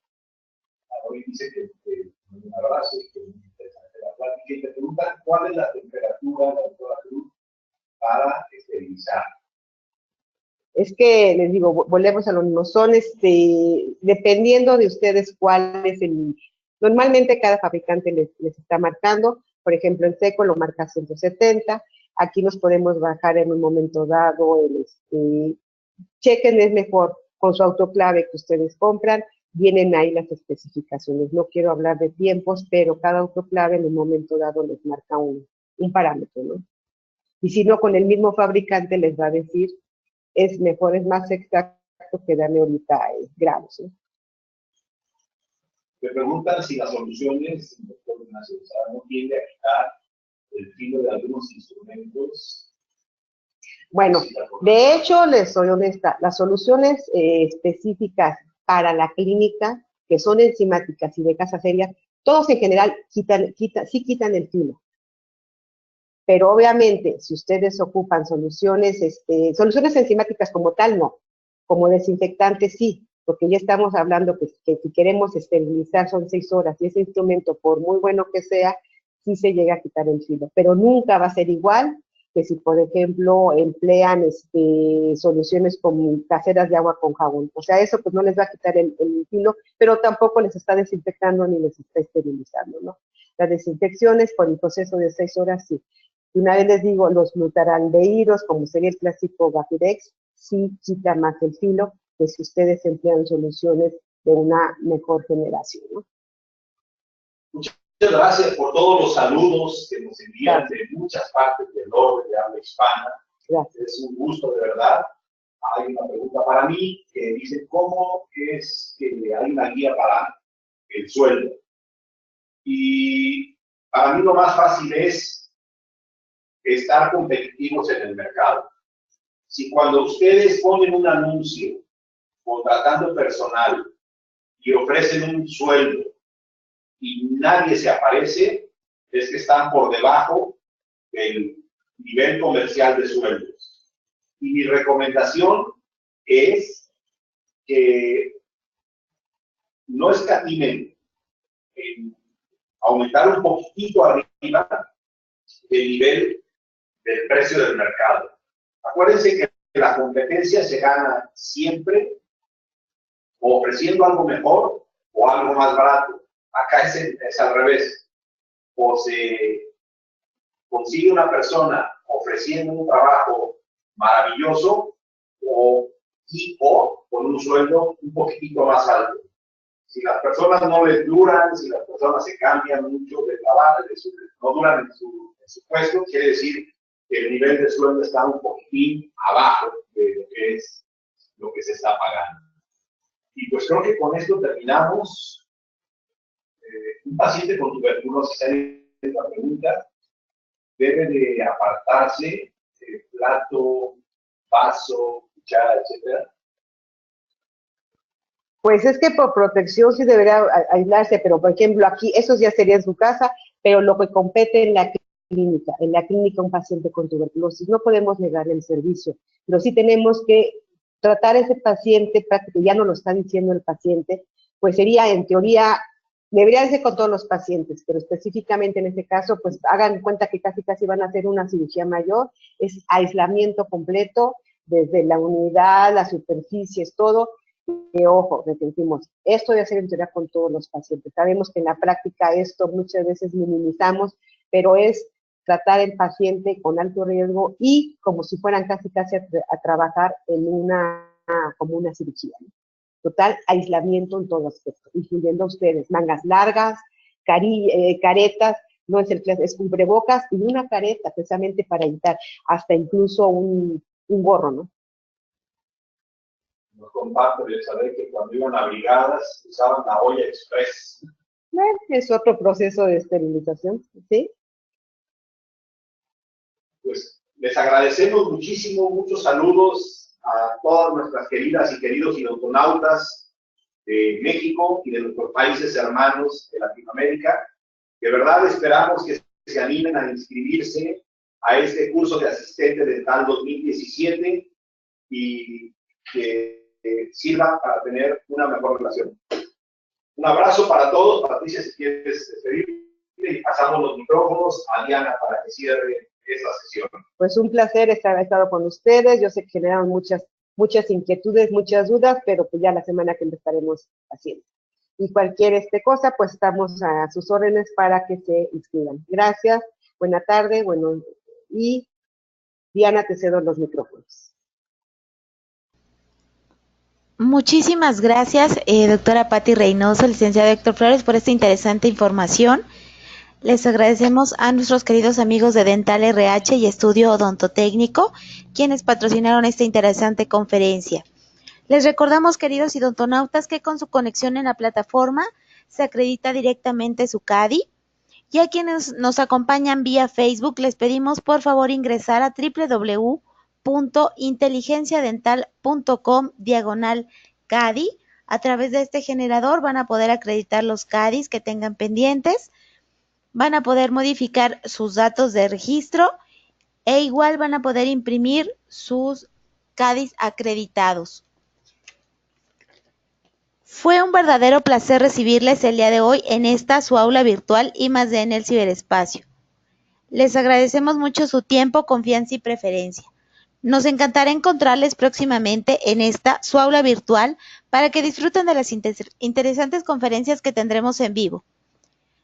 hoy dice que un abrazo y que es muy interesante la plática, y te pregunta cuál es la temperatura, la doctora Cruz, para esterilizar. Es que les digo, volvemos a lo mismo, son dependiendo de ustedes cuál es normalmente cada fabricante les está marcando, por ejemplo en seco lo marca 170, aquí nos podemos bajar en un momento dado, chequen, es mejor con su autoclave que ustedes compran, vienen ahí las especificaciones, no quiero hablar de tiempos, pero cada autoclave en un momento dado les marca un parámetro, ¿no? Y si no, con el mismo fabricante les va a decir, es mejor, es más exacto que darle ahorita grados, ¿no? Me preguntan si las soluciones, doctor Ignacio, no tiende a quitar el filo de algunos instrumentos. Bueno, de hecho, les soy honesta, las soluciones específicas para la clínica, que son enzimáticas y de casa seria, todos en general sí quitan el filo. Pero obviamente, si ustedes ocupan soluciones enzimáticas como tal, no. Como desinfectantes, sí, porque ya estamos hablando que si queremos esterilizar son 6 horas, y ese instrumento, por muy bueno que sea, sí se llega a quitar el filo. Pero nunca va a ser igual que si, por ejemplo, emplean soluciones como caseras de agua con jabón. O sea, eso pues no les va a quitar el filo, pero tampoco les está desinfectando ni les está esterilizando, ¿no? Las desinfecciones por el proceso de 6 horas, sí. Y una vez les digo, los glutaraldehídos, como sería el clásico Vapirex, sí quita más el filo que si ustedes emplean soluciones de una mejor generación, ¿no? Muchas gracias por todos los saludos que nos envían de muchas partes del orbe de habla hispana. Gracias. Es un gusto, de verdad. Hay una pregunta para mí que dice, ¿cómo es que hay una guía para el sueldo? Y para mí lo más fácil es estar competitivos en el mercado. Si cuando ustedes ponen un anuncio contratando personal y ofrecen un sueldo y nadie se aparece, es que están por debajo del nivel comercial de sueldos. Y mi recomendación es que no escatimen en aumentar un poquitito arriba el nivel del precio del mercado. Acuérdense que la competencia se gana siempre o ofreciendo algo mejor o algo más barato. acá es al revés. O se consigue una persona ofreciendo un trabajo maravilloso o con un sueldo un poquitito más alto. Si las personas no les duran, si las personas se cambian mucho de trabajo, no duran en su puesto, quiere decir que el nivel de sueldo está un poquitín abajo de lo que es lo que se está pagando. Y pues creo que con esto terminamos. Un paciente con tuberculosis, hay la pregunta, debe de apartarse plato, vaso, cuchara, etcétera. Pues es que por protección sí debería aislarse, pero por ejemplo aquí, eso ya sería en su casa, pero lo que compete en la clínica un paciente con tuberculosis, no podemos negarle el servicio, pero sí tenemos que tratar a ese paciente, prácticamente ya no lo está diciendo el paciente, pues sería en teoría, debería ser con todos los pacientes, pero específicamente en este caso, pues hagan cuenta que casi van a hacer una cirugía mayor, es aislamiento completo, desde la unidad, las superficies, todo. Ojo, repetimos, esto debe ser en teoría con todos los pacientes. Sabemos que en la práctica esto muchas veces minimizamos, pero es tratar el paciente con alto riesgo y como si fueran casi a trabajar en como una cirugía, ¿no? Total aislamiento en todo aspecto, incluyendo ustedes, mangas largas, caretas, no es es cubrebocas y una careta precisamente para evitar hasta incluso un gorro, ¿no? Nos comparto de saber que cuando iban a brigadas usaban la olla express. Es otro proceso de esterilización, ¿sí? Pues les agradecemos muchísimo, muchos saludos a todas nuestras queridas y queridos odontonautas de México y de nuestros países hermanos de Latinoamérica. De verdad esperamos que se animen a inscribirse a este curso de asistente dental 2017 y que sirva para tener una mejor relación. Un abrazo para todos. Patricia, si quieres despedirte, y pasamos los micrófonos a Diana para que cierre esta sesión. Pues un placer estar estado con ustedes. Yo sé que generaron muchas inquietudes, muchas dudas, pero pues ya la semana que estaremos haciendo. Y cualquier cosa, pues estamos a sus órdenes para que se inscriban. Gracias, buena tarde, y Diana, te cedo los micrófonos. Muchísimas gracias, doctora Patti Reynoso, licenciado Héctor Flores, por esta interesante información. Les agradecemos a nuestros queridos amigos de Dental RH y Estudio Odontotécnico, quienes patrocinaron esta interesante conferencia. Les recordamos, queridos odontonautas, que con su conexión en la plataforma se acredita directamente su CADI. Y a quienes nos acompañan vía Facebook, les pedimos por favor ingresar a www.inteligenciadental.com/CADI. A través de este generador van a poder acreditar los CADIs que tengan pendientes, van a poder modificar sus datos de registro e igual van a poder imprimir sus CADIs acreditados. Fue un verdadero placer recibirles el día de hoy en esta su aula virtual I+D en el ciberespacio. Les agradecemos mucho su tiempo, confianza y preferencia. Nos encantará encontrarles próximamente en esta su aula virtual para que disfruten de las interesantes conferencias que tendremos en vivo.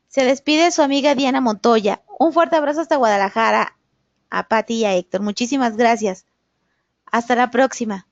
Se despide su amiga Diana Montoya. Un fuerte abrazo hasta Guadalajara, a Patti y a Héctor. Muchísimas gracias. Hasta la próxima.